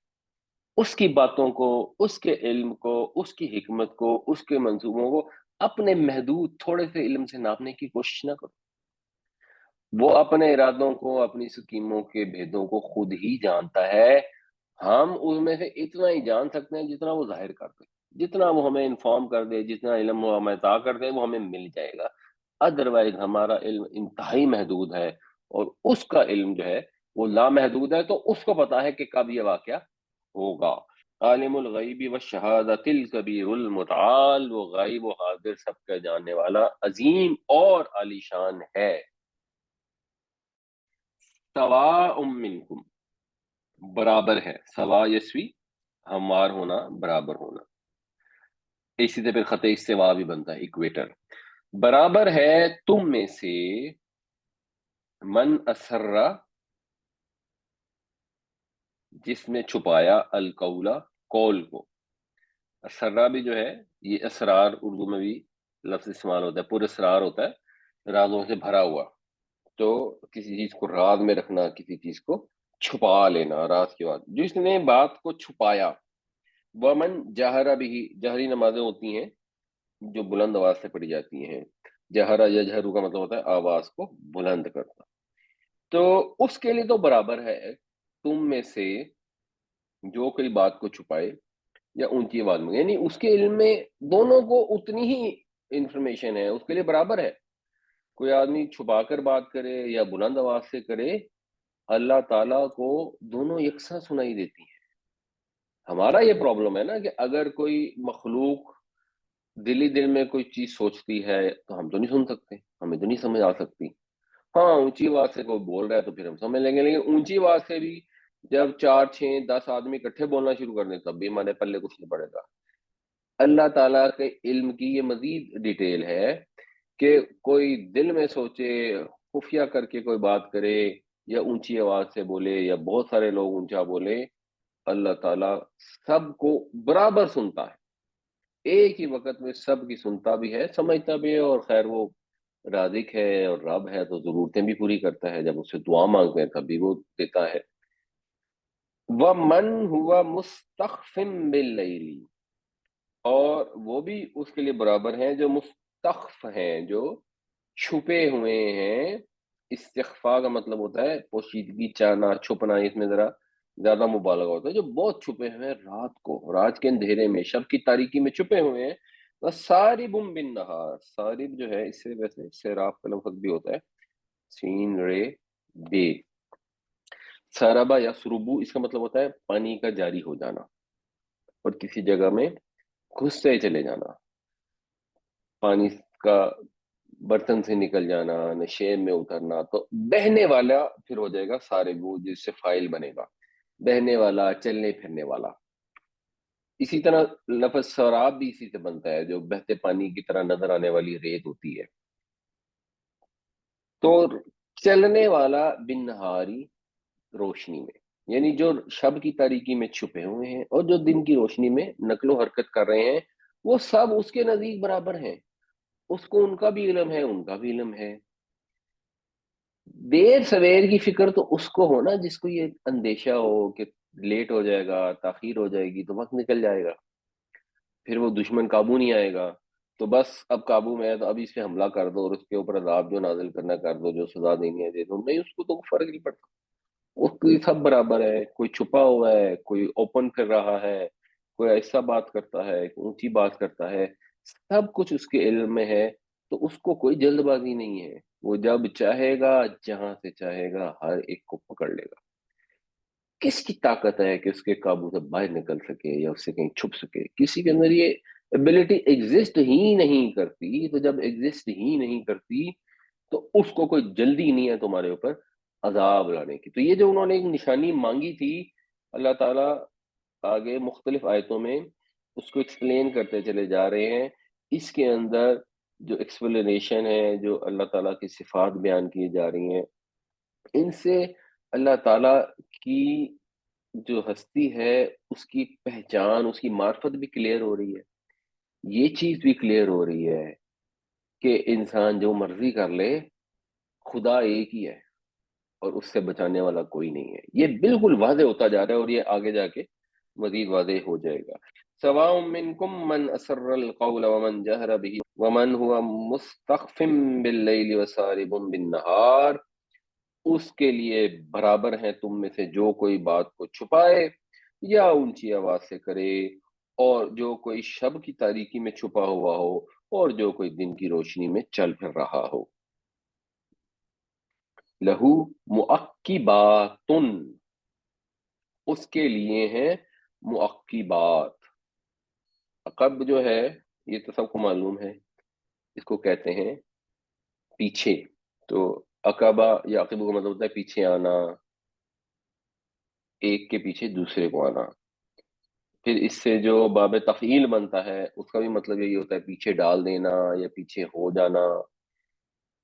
اس کی باتوں کو، اس کے علم کو، اس کی حکمت کو، اس کے منصوبوں کو اپنے محدود تھوڑے سے علم سے ناپنے کی کوشش نہ کرو۔ وہ اپنے ارادوں کو، اپنی سکیموں کے بھیدوں کو خود ہی جانتا ہے۔ ہم اس میں سے اتنا ہی جان سکتے ہیں جتنا وہ ظاہر کر دے، جتنا وہ ہمیں انفارم کر دے، جتنا علم وہ ہمیں عطا کر دے وہ ہمیں مل جائے گا۔ ادروائز ہمارا علم انتہائی محدود ہے، اور اس کا علم جو ہے وہ لامحدود ہے، تو اس کو پتا ہے کہ کب یہ واقعہ ہوگا۔ عالم الغیب والشہادۃ الکبیر المتعال، وہ غائب و حاضر سب کا جاننے والا عظیم اور عالی شان ہے۔ سواء منکم، برابر ہے، سوا یسوی ہموار ہونا، برابر ہونا، اسی سے پھر خط استوا بھی بنتا ہے، اکویٹر۔ برابر ہے تم میں سے من اسرا، جس نے چھپایا، القولا، قول کو۔ اسرا بھی جو ہے یہ اسرار اردو میں بھی لفظ استعمال ہوتا ہے، پر اسرار ہوتا ہے رازوں سے بھرا ہوا، تو کسی چیز کو راز میں رکھنا، کسی چیز کو چھپا لینا، راز کی بات، جس نے بات کو چھپایا۔ ومن جہرا بھی، جہری نمازیں ہوتی ہیں جو بلند آواز سے پڑھی جاتی ہیں، جہرا یجہرو کا مطلب ہوتا ہے آواز کو بلند کرنا، تو اس کے لیے تو برابر ہے تم میں سے جو کوئی بات کو چھپائے یا اونچی آواز میں، یعنی اس کے علم میں دونوں کو اتنی ہی انفارمیشن ہے، اس کے لیے برابر ہے۔ کوئی آدمی چھپا کر بات کرے یا بلند آواز سے کرے، اللہ تعالیٰ کو دونوں یکساں سنائی دیتی ہیں۔ ہمارا یہ پرابلم ہے نا کہ اگر کوئی مخلوق دل ہی دل میں کوئی چیز سوچتی ہے تو ہم تو نہیں سن سکتے، ہمیں تو نہیں سمجھ آ سکتی۔ ہاں اونچی آواز سے کوئی بول رہا ہے تو پھر ہم سمجھ لیں گے، لیکن اونچی آواز سے بھی جب 4 6 10 آدمی اکٹھے بولنا شروع کر دیں تب بھی ہمارے پلے کچھ نہیں پڑے گا۔ اللہ تعالیٰ کے علم کی یہ مزید ڈیٹیل ہے کہ کوئی دل میں سوچے، خفیہ کر کے کوئی بات کرے، یا اونچی آواز سے بولے، یا بہت سارے لوگ اونچا بولے، اللہ تعالیٰ سب کو برابر سنتا ہے، ایک ہی وقت میں سب کی سنتا بھی ہے، سمجھتا بھی ہے، اور خیر وہ رازق ہے اور رب ہے تو ضرورتیں بھی پوری کرتا ہے، جب اس سے دعا مانگتے ہیں تب بھی وہ دیتا ہے۔ وَمَنْ هُوَ مُسْتَخْفٍ بِاللَّيْلِ، اور وہ بھی اس کے لیے برابر ہیں جو مستخف ہیں، جو چھپے ہوئے ہیں۔ استخفا کا مطلب ہوتا ہے پوشیدگی، چانا، چھپنا، اس میں ذرا زیادہ مبالغہ ہوتا ہے، جو بہت چھپے ہوئے ہیں رات کو، رات کے اندھیرے میں، شب کی تاریکی میں چھپے ہوئے ہیں۔ سارب بالنہار، سارب جو ہے اس سے ویسے سیراب کا لفظ بھی ہوتا ہے، سین رے بے، ساربا یا سربو، اس کا مطلب ہوتا ہے پانی کا جاری ہو جانا، اور کسی جگہ میں گھس سے چلے جانا، پانی کا برتن سے نکل جانا، نشیب میں اترنا، تو بہنے والا پھر ہو جائے گا ساربو، جس سے فائل بنے گا، بہنے والا، چلنے پھرنے والا۔ اسی طرح لفظ سراب بھی اسی سے بنتا ہے، جو بہتے پانی کی طرح نظر آنے والی ریت ہوتی ہے۔ تو چلنے والا بن نہاری، روشنی میں، یعنی جو شب کی تاریکی میں چھپے ہوئے ہیں اور جو دن کی روشنی میں نقل و حرکت کر رہے ہیں، وہ سب اس کے نزدیک برابر ہیں، اس کو ان کا بھی علم ہے، ان کا بھی علم ہے۔ دیر سویر کی فکر تو اس کو ہو نا جس کو یہ اندیشہ ہو کہ لیٹ ہو جائے گا، تاخیر ہو جائے گی تو وقت نکل جائے گا، پھر وہ دشمن قابو نہیں آئے گا، تو بس اب قابو میں ہے تو اب اس پہ حملہ کر دو اور اس کے اوپر عذاب جو نازل کرنا کر دو، جو سزا دینی ہے دے دو، نہیں، اس کو تو فرق نہیں پڑتا، اس کی سب برابر ہے، کوئی چھپا ہوا ہے، کوئی اوپن کر رہا ہے، کوئی ایسا بات کرتا ہے، کوئی اونچی بات کرتا ہے، سب کچھ اس کے علم میں ہے، تو اس کو کوئی جلد بازی نہیں ہے، وہ جب چاہے گا، جہاں سے چاہے گا، ہر ایک کو پکڑ لے گا۔ کس کی طاقت ہے کہ اس کے قابو سے باہر نکل سکے یا اس سے کہیں چھپ سکے؟ کسی کے اندر یہ ابیلٹی ایگزسٹ ہی نہیں کرتی، تو جب ایگزسٹ ہی نہیں کرتی تو اس کو کوئی جلدی نہیں ہے تمہارے اوپر عذاب لانے کی۔ تو یہ جو انہوں نے ایک نشانی مانگی تھی، اللہ تعالیٰ آگے مختلف آیتوں میں اس کو ایکسپلین کرتے چلے جا رہے ہیں۔ اس کے اندر جو ایکسپلینیشن ہے، جو اللہ تعالیٰ کی صفات بیان کی جا رہی ہیں، ان سے اللہ تعالیٰ کی جو ہستی ہے، اس کی پہچان، اس کی معرفت بھی کلیئر ہو رہی ہے۔ یہ چیز بھی کلیئر ہو رہی ہے کہ انسان جو مرضی کر لے، خدا ایک ہی ہے اور اس سے بچانے والا کوئی نہیں ہے۔ یہ بالکل واضح ہوتا جا رہا ہے، اور یہ آگے جا کے مزید واضح ہو جائے گا۔ سواء منکم من اسر القول ومن جہر به ومن هو مستخف باللیل وسارب بالنہار، اس کے لیے برابر ہیں تم میں سے جو کوئی بات کو چھپائے یا اونچی آواز سے کرے، اور جو کوئی شب کی تاریکی میں چھپا ہوا ہو، اور جو کوئی دن کی روشنی میں چل پھر رہا ہو۔ لہو معقبات، اس کے لیے ہیں معقبات۔ عقب جو ہے، یہ تو سب کو معلوم ہے، اس کو کہتے ہیں پیچھے۔ تو عقبہ یا عقب کا مطلب ہوتا ہے پیچھے آنا، ایک کے پیچھے دوسرے کو آنا۔ پھر اس سے جو باب تفعیل بنتا ہے، اس کا بھی مطلب یہی ہوتا ہے پیچھے ڈال دینا یا پیچھے ہو جانا۔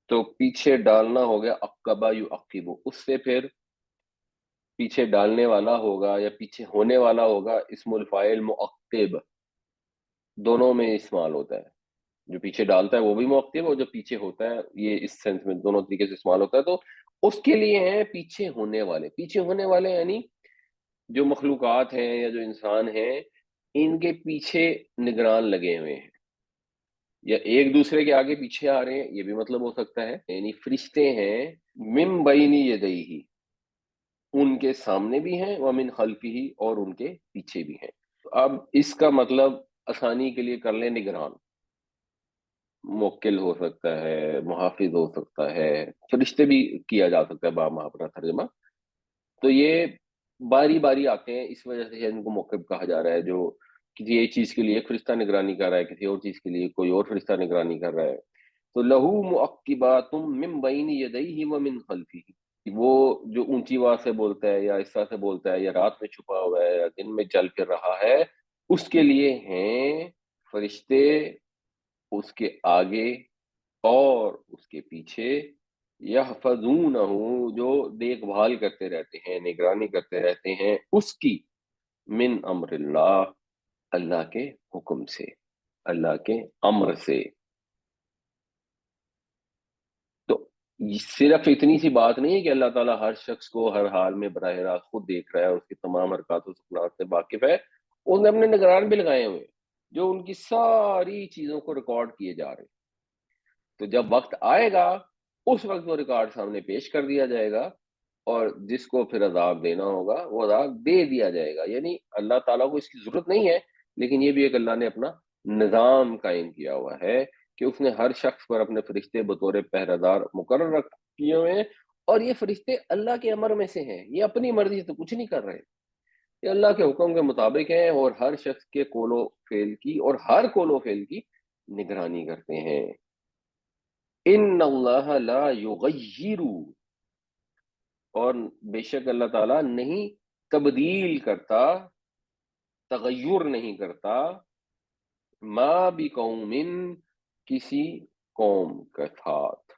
تو پیچھے ڈالنا ہو گیا عقبہ یعقب، اس سے پھر پیچھے ڈالنے والا ہوگا یا پیچھے ہونے والا ہوگا اسم الفاعل معقب، دونوں میں استعمال ہوتا ہے۔ جو پیچھے ڈالتا ہے وہ بھی معقب، اور جو پیچھے ہوتا ہے یہ اس سینس میں دونوں طریقے سے استعمال ہوتا ہے۔ تو اس کے لیے ہیں پیچھے ہونے والے۔ پیچھے ہونے والے یعنی جو مخلوقات ہیں یا جو انسان ہیں، ان کے پیچھے نگران لگے ہوئے ہیں، یا ایک دوسرے کے آگے پیچھے آ رہے ہیں، یہ بھی مطلب ہو سکتا ہے۔ یعنی فرشتے ہیں من بین یدیہ، ان کے سامنے بھی ہیں، ومن خلفہ، اور ان کے پیچھے بھی ہیں۔ اب اس کا مطلب آسانی کے لیے کر لیں نگران، موکل ہو سکتا ہے، محافظ ہو سکتا ہے، فرشتے بھی کیا جا سکتا ہے با محاورہ ترجمہ۔ تو یہ باری باری آتے ہیں، اس وجہ سے ان کو موقب کہا جا رہا ہے۔ جو کسی ایک چیز کے لیے ایک فرشتہ نگرانی کر رہا ہے، کسی اور چیز کے لیے کوئی اور فرشتہ نگرانی کر رہا ہے۔ تو لہو معقبات من بین یدیہ ومن خلفہ، وہ جو اونچی آواز سے بولتا ہے یا اس طرح سے بولتا ہے، یا رات میں چھپا ہوا ہے یا دن میں چل پھر رہا ہے، اس کے لیے ہیں فرشتے اس کے آگے اور اس کے پیچھے، یحفظونہ، جو دیکھ بھال کرتے رہتے ہیں، نگرانی کرتے رہتے ہیں اس کی، من امر اللہ، اللہ کے حکم سے، اللہ کے امر سے۔ تو صرف اتنی سی بات نہیں ہے کہ اللہ تعالیٰ ہر شخص کو ہر حال میں براہ راست خود دیکھ رہا ہے، اس کی تمام حرکات و سکنات سے واقف ہے۔ انہوں نے اپنے نگران بھی لگائے ہوئے ہیں جو ان کی ساری چیزوں کو ریکارڈ کیے جا رہے ہیں۔ تو جب وقت آئے گا، اس وقت وہ ریکارڈ سامنے پیش کر دیا جائے گا، اور جس کو پھر عذاب دینا ہوگا وہ عذاب دے دیا جائے گا۔ یعنی اللہ تعالیٰ کو اس کی ضرورت نہیں ہے، لیکن یہ بھی ایک اللہ نے اپنا نظام قائم کیا ہوا ہے کہ اس نے ہر شخص پر اپنے فرشتے بطور پہرہ دار مقرر رکھ کیے ہوئے ہیں، اور یہ فرشتے اللہ کے امر میں سے ہیں، یہ اپنی مرضی سے تو کچھ نہیں کر رہے، یہ اللہ کے حکم کے مطابق ہیں، اور ہر شخص کے قول و فعل کی، اور ہر قول و فعل کی نگرانی کرتے ہیں۔ ان اللہ لا یغیر، اور بے شک اللہ تعالیٰ نہیں تبدیل کرتا، تغیر نہیں کرتا، ما بقوم، کسی قوم کے ساتھ۔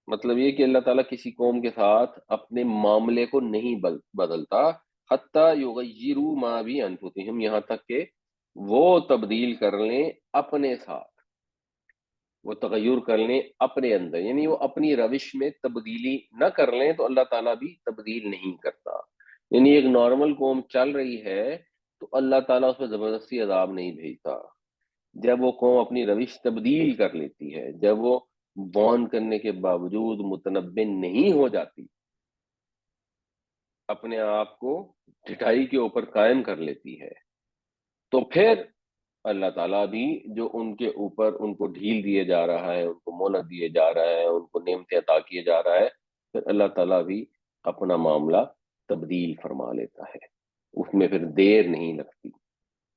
مطلب یہ کہ اللہ تعالیٰ کسی قوم کے ساتھ اپنے معاملے کو نہیں بدلتا، حتی یغیروا ما بانفسہم، یہاں تک کہ وہ تبدیل کر لیں اپنے ساتھ، وہ تغیر کر لیں اپنے اندر، یعنی وہ اپنی روش میں تبدیلی نہ کر لیں تو اللہ تعالیٰ بھی تبدیل نہیں کرتا۔ یعنی ایک نارمل قوم چل رہی ہے تو اللہ تعالیٰ اس پہ زبردستی عذاب نہیں بھیجتا۔ جب وہ قوم اپنی روش تبدیل کر لیتی ہے، جب وہ وارن کرنے کے باوجود متنبہ نہیں ہو جاتی، اپنے آپ کو ڈٹائی کے اوپر قائم کر لیتی ہے، تو پھر اللہ تعالیٰ بھی جو ان کے اوپر ان کو ڈھیل دیے جا رہا ہے، ان کو مہلت دیے جا رہا ہے، ان کو نعمتیں عطا کیے جا رہا ہے، پھر اللہ تعالیٰ بھی اپنا معاملہ تبدیل فرما لیتا ہے، اس میں پھر دیر نہیں لگتی۔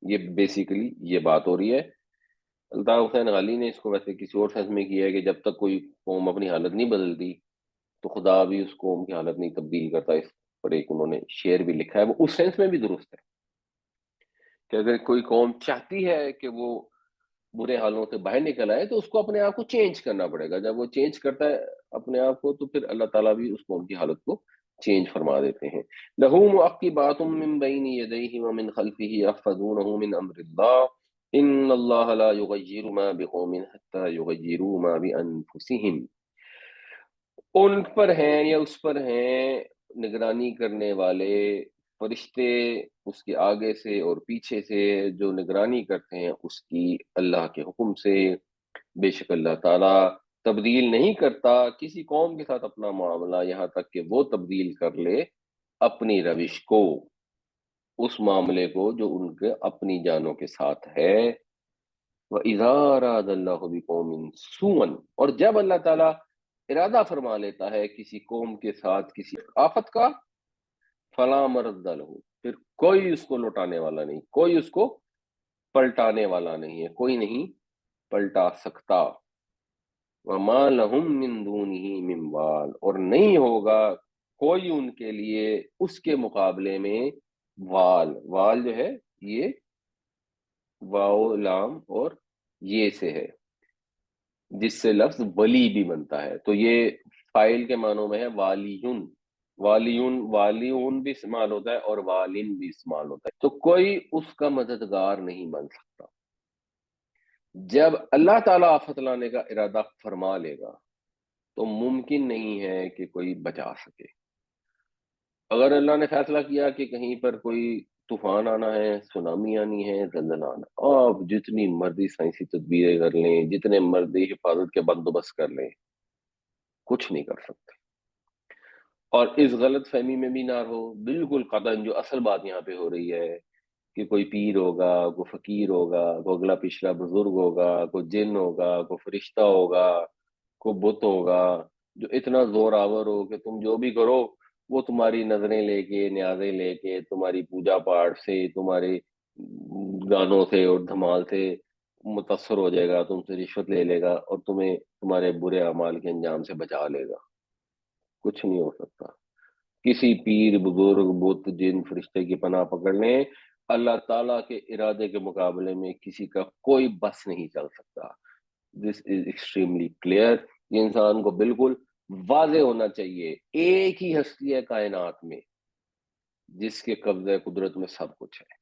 یہ بیسیکلی یہ بات ہو رہی ہے۔ الطاف حسین غالی نے اس کو ویسے کسی اور سینس میں کیا ہے کہ جب تک کوئی قوم اپنی حالت نہیں بدلتی تو خدا بھی اس قوم کی حالت نہیں تبدیل کرتا۔ اس پر ایک انہوں نے شعر بھی لکھا ہے، وہ اس سینس میں بھی درست ہے کہ اگر کوئی قوم چاہتی ہے کہ وہ برے حالوں سے باہر نکل آئے تو اس کو اپنے آپ کو چینج کرنا پڑے گا. جب وہ چینج کرتا ہے اپنے آپ کو تو پھر اللہ تعالیٰ بھی اس قوم کی حالت کو چینج فرما دیتے ہیں. لَهُ مُعَقِّبَاتٌ مِّن بَيْنِ يَدَيْهِ وَمِنْ خَلْفِهِ يَحْفَظُونَهُ مِنْ أَمْرِ اللَّهِ إِنَّ اللَّهَ لَا يُغَيِّرُ مَا بِقَوْمٍ حَتَّى يُغَيِّرُوا مَا بِأَنفُسِهِمْ. ان پر ہیں یا اس پر ہیں نگرانی کرنے والے فرشتے، اس کے آگے سے اور پیچھے سے جو نگرانی کرتے ہیں اس کی اللہ کے حکم سے. بے شک اللہ تعالیٰ تبدیل نہیں کرتا کسی قوم کے ساتھ اپنا معاملہ یہاں تک کہ وہ تبدیل کر لے اپنی روش کو، اس معاملے کو جو ان کے اپنی جانوں کے ساتھ ہے. وَإِذَا أَرَادَ اللَّهُ بِقَوْمٍ سُوءًا، اور جب اللہ تعالیٰ ارادہ فرما لیتا ہے کسی قوم کے ساتھ کسی آفت کا، فَلَا مَرَدَّ لَهُ، پھر کوئی اس کو لوٹانے والا نہیں، کوئی اس کو پلٹانے والا نہیں ہے، کوئی نہیں پلٹا سکتا. وَمَا لَهُم مِّن دُونِهِ مِن وَالٍ، اور نہیں ہوگا کوئی ان کے لیے اس کے مقابلے میں وال. وال جو ہے یہ واو لام اور یہ سے ہے، جس سے لفظ ولی بھی بنتا ہے. تو یہ فائل کے معنوں میں ہے والیون. والیون والیون بھی استعمال ہوتا ہے اور والن بھی استعمال ہوتا ہے. تو کوئی اس کا مددگار نہیں بن سکتا. جب اللہ تعالیٰ آفت لانے کا ارادہ فرما لے گا تو ممکن نہیں ہے کہ کوئی بچا سکے. اگر اللہ نے فیصلہ کیا کہ کہیں پر کوئی طوفان آنا ہے، سونامی آنی ہے، زلزلہ آنا، آپ جتنی مرضی سائنسی تدبیریں کر لیں، جتنے مرضی حفاظت کے بندوبست کر لیں، کچھ نہیں کر سکتے. اور اس غلط فہمی میں بھی نہ رہو، بالکل قطعاً جو اصل بات یہاں پہ ہو رہی ہے کہ کوئی پیر ہوگا، کوئی فقیر ہوگا، کوئی اگلا پچھلا بزرگ ہوگا، کوئی جن ہوگا، کوئی فرشتہ ہوگا، کوئی بت ہوگا جو اتنا زور آور ہو کہ تم جو بھی کرو وہ تمہاری نظریں لے کے، نیازیں لے کے، تمہاری پوجا پاٹ سے، تمہارے گانوں سے اور دھمال سے متاثر ہو جائے گا، تم سے رشوت لے لے گا اور تمہیں تمہارے برے اعمال کے انجام سے بچا لے گا. کچھ نہیں ہو سکتا. کسی پیر، بزرگ، بت، جن، فرشتے کی پناہ پکڑ لیں، اللہ تعالیٰ کے ارادے کے مقابلے میں کسی کا کوئی بس نہیں چل سکتا. دس از ایکسٹریملی کلیئر. یہ انسان کو بالکل واضح ہونا چاہیے. ایک ہی ہستی ہے کائنات میں جس کے قبضہ قدرت میں سب کچھ ہے،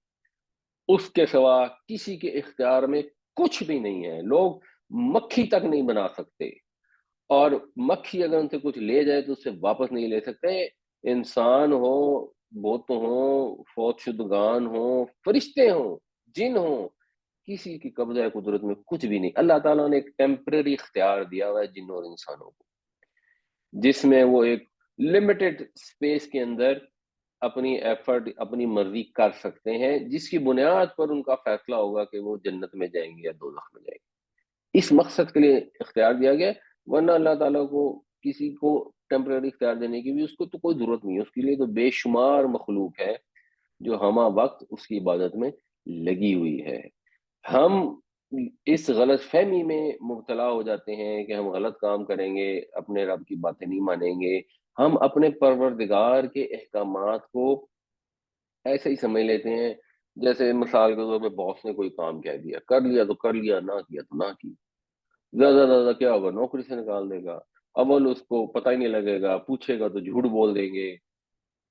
اس کے سوا کسی کے اختیار میں کچھ بھی نہیں ہے. لوگ مکھی تک نہیں بنا سکتے، اور مکھی اگر ان سے کچھ لے جائے تو اس سے واپس نہیں لے سکتے. انسان ہو، بت ہوں، فوت شدگان ہوں، فرشتے ہوں، جن ہوں، کسی کی قبضہ قدرت میں کچھ بھی نہیں. اللہ تعالیٰ نے ایک ٹیمپرری اختیار دیا ہوا ہے جنوں اور انسانوں کو، جس میں وہ ایک لمیٹڈ اسپیس کے اندر اپنی ایفرٹ، اپنی مرضی کر سکتے ہیں، جس کی بنیاد پر ان کا فیصلہ ہوگا کہ وہ جنت میں جائیں گے یا دوزخ میں جائیں گے. اس مقصد کے لیے اختیار دیا گیا. ورنہ اللہ تعالیٰ کو کسی کو ٹیمپرری اختیار دینے کی بھی اس کو تو کوئی ضرورت نہیں ہے. اس کے لیے تو بے شمار مخلوق ہے جو ہمہ وقت اس کی عبادت میں لگی ہوئی ہے. ہم اس غلط فہمی میں مبتلا ہو جاتے ہیں کہ ہم غلط کام کریں گے، اپنے رب کی باتیں نہیں مانیں گے. ہم اپنے پروردگار کے احکامات کو ایسے ہی سمجھ لیتے ہیں جیسے مثال کے طور پہ باس نے کوئی کام کہہ دیا، کر لیا تو کر لیا، نہ کیا تو نہ کی. زیادہ زیادہ کیا ہوگا، نوکری سے نکال دے گا. اول اس کو پتہ ہی نہیں لگے گا، پوچھے گا تو جھوٹ بول دیں گے،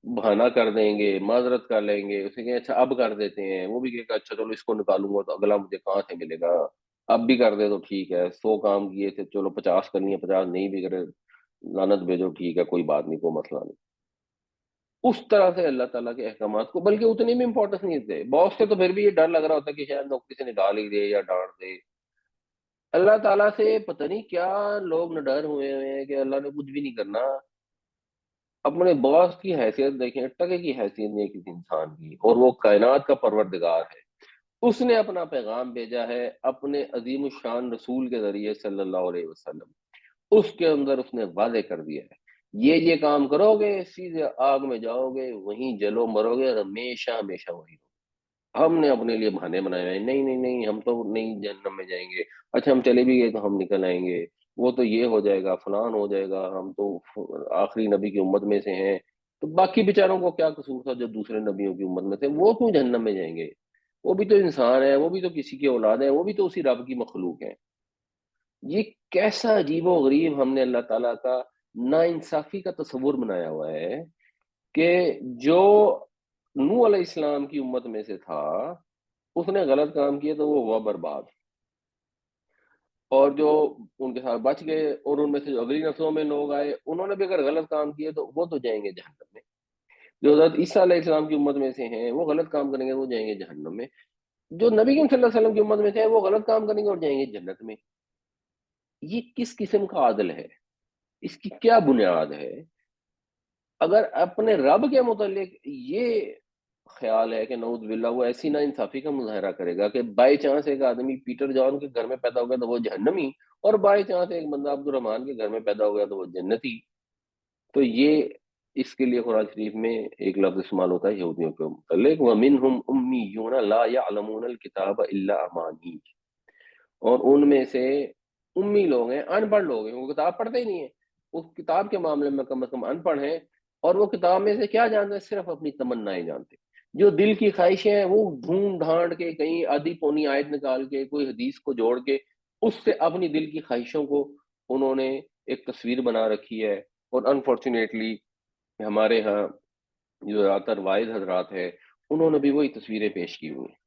بہانہ کر دیں گے، معذرت کر لیں گے. اسے کہیں اچھا اب کر دیتے ہیں، وہ بھی کہے گا اچھا چلو اس کو نکالوں گا تو اگلا مجھے کہاں سے ملے گا، اب بھی کر دے تو ٹھیک ہے. 100 کام کیے تھے، چلو 50 کرنی ہے، 50 نہیں بھی کرے لعنت بھیجو، ٹھیک ہے کوئی بات نہیں، کوئی مسئلہ نہیں. اس طرح سے اللہ تعالیٰ کے احکامات کو بلکہ اتنی بھی امپورٹنس نہیں دیتے. باس سے تو پھر بھی یہ ڈر لگ رہا ہوتا ہے کہ شاید نوکری سے نکال ہی دے یا ڈانٹ دے. اللہ تعالیٰ سے پتہ نہیں کیا لوگ نڈر ہوئے ہیں کہ اللہ نے کچھ بھی نہیں کرنا. اپنے باس کی حیثیت دیکھیں، ٹکے کی حیثیت نہیں ہے کسی انسان کی، اور وہ کائنات کا پروردگار ہے. اس نے اپنا پیغام بھیجا ہے اپنے عظیم الشان رسول کے ذریعے صلی اللہ علیہ وسلم. اس کے اندر اس نے واضح کر دیا ہے یہ کام کرو گے سیدھے آگ میں جاؤ گے، وہیں جلو مرو گے، اور ہمیشہ ہمیشہ وہی ہو. ہم نے اپنے لیے بہانے بنائے ہیں، نہیں نہیں نہیں ہم تو نہیں جہنم میں جائیں گے. اچھا ہم چلے بھی گئے تو ہم نکل آئیں گے، وہ تو یہ ہو جائے گا، فلان ہو جائے گا، ہم تو آخری نبی کی امت میں سے ہیں. تو باقی بیچاروں کو کیا قصور تھا جو دوسرے نبیوں کی امت میں تھے، وہ کیوں جہنم میں جائیں گے؟ وہ بھی تو انسان ہے، وہ بھی تو کسی کی اولاد ہے، وہ بھی تو اسی رب کی مخلوق ہے۔ یہ کیسا عجیب و غریب ہم نے اللہ تعالیٰ کا نا انصافی کا تصور بنایا ہوا ہے کہ جو نوح علیہ السلام کی امت میں سے تھا، اس نے غلط کام کیا تو وہ ہوا برباد، اور جو ان کے ساتھ بچ گئے اور ان میں سے جو اگلی نسلوں میں لوگ آئے انہوں نے بھی اگر غلط کام کیے تو وہ تو جائیں گے جہنم میں۔ جو حضرت عیسیٰ علیہ السلام کی امت میں سے ہیں وہ غلط کام کریں گے، وہ جائیں گے جہنم میں۔ جو نبی کریم صلی اللہ علیہ وسلم کی امت میں سے ہیں وہ غلط کام کریں گے اور جائیں گے جنت میں۔ یہ کس قسم کا عادل ہے؟ اس کی کیا بنیاد ہے؟ اگر اپنے رب کے متعلق یہ خیال ہے کہ نعوذ باللہ وہ ایسی نا انصافی کا مظاہرہ کرے گا کہ بائی چانس ایک آدمی پیٹر جان کے گھر میں پیدا ہو گیا تو وہ جہنمی، اور بائی چانس ایک بندہ عبد الرحمان کے گھر میں پیدا ہو گیا تو وہ جنتی، تو یہ اس کے لیے قرآن شریف میں ایک لفظ استعمال ہوتا ہے یہودیوں کے متعلق، وَمِنْهُمْ أُمِّيُّونَ لَا يَعْلَمُونَ الْكِتَابَ إِلَّا أَمَانِيَّ، اور ان میں سے امی لوگ ہیں، ان پڑھ لوگ ہیں، وہ کتاب پڑھتے ہی نہیں ہیں، اس کتاب کے معاملے میں کم از کم ان پڑھ ہیں، اور وہ کتاب میں سے کیا جانتے ہیں؟ صرف اپنی تمنائیں جانتے ہیں، جو دل کی خواہشیں ہیں وہ ڈھونڈ ڈھانڈ کے کہیں آدھی پونی آیت نکال کے کوئی حدیث کو جوڑ کے اس سے اپنی دل کی خواہشوں کو انہوں نے ایک تصویر بنا رکھی ہے۔ اور انفارچونیٹلی ہمارے ہاں جو زیادہ تر واعظ حضرات ہیں انہوں نے بھی وہی تصویریں پیش کی ہوئی ہیں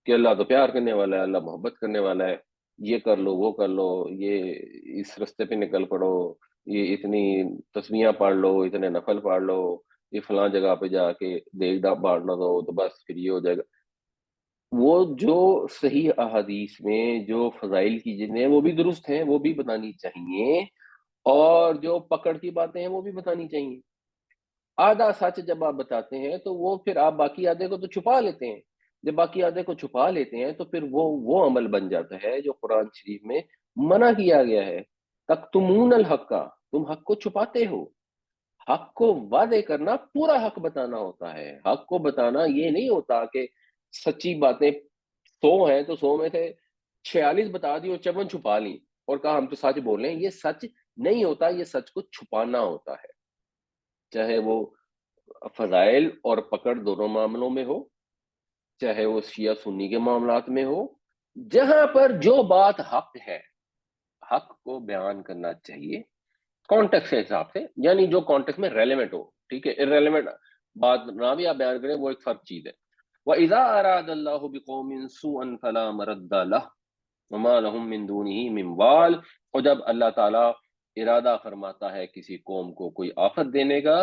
کہ اللہ تو پیار کرنے والا ہے، اللہ محبت کرنے والا ہے، یہ کر لو وہ کر لو، یہ اس رستے پہ نکل پڑو، یہ اتنی تسبیحاں پڑھ لو، اتنے نفل پڑھ لو، یہ فلاں جگہ پہ جا کے دیگ بانٹنا دو تو بس پھر یہ ہو جائے گا۔ وہ جو صحیح احادیث میں جو فضائل کی جنہیں وہ بھی درست ہیں وہ بھی بتانی چاہیے، اور جو پکڑ کی باتیں ہیں وہ بھی بتانی چاہیے۔ آدھا سچ جب آپ بتاتے ہیں تو وہ پھر آپ باقی آدھے کو تو چھپا لیتے ہیں، جب باقی آدھے کو چھپا لیتے ہیں تو پھر وہ عمل بن جاتا ہے جو قرآن شریف میں منع کیا گیا ہے۔ تکتمون الحق کا، تم حق کو چھپاتے ہو۔ حق کو واضح کرنا پورا حق بتانا ہوتا ہے، حق کو بتانا یہ نہیں ہوتا کہ سچی باتیں 100 ہیں تو 100 میں سے 46 بتا دی اور 54 چھپا لی اور کہا ہم تو سچ بول رہے ہیں۔ یہ سچ نہیں ہوتا، یہ سچ کو چھپانا ہوتا ہے، چاہے وہ فضائل اور پکڑ دونوں معاملوں میں ہو، چاہے وہ شیعہ سنی کے معاملات میں ہو، جہاں پر جو بات حق ہے حق کو بیان کرنا چاہیے کانٹیکس کے حساب سے، یعنی جو کانٹیکس میں ریلیونٹ ہو، ٹھیک ہے، ارریلیونٹ بات نہ بھی آپ بیان کریں وہ ایک فرق چیز ہے۔ وَإِذَا أَرَادَ اللَّهُ بِقَوْمٍ سُوءًا فَلَا مَرَدَّ لَهُ وَمَا لَهُم مِّن دُونِهِ مِن وَالٍ، اور جب اللہ تعالیٰ ارادہ فرماتا ہے کسی قوم کو کوئی آفت دینے کا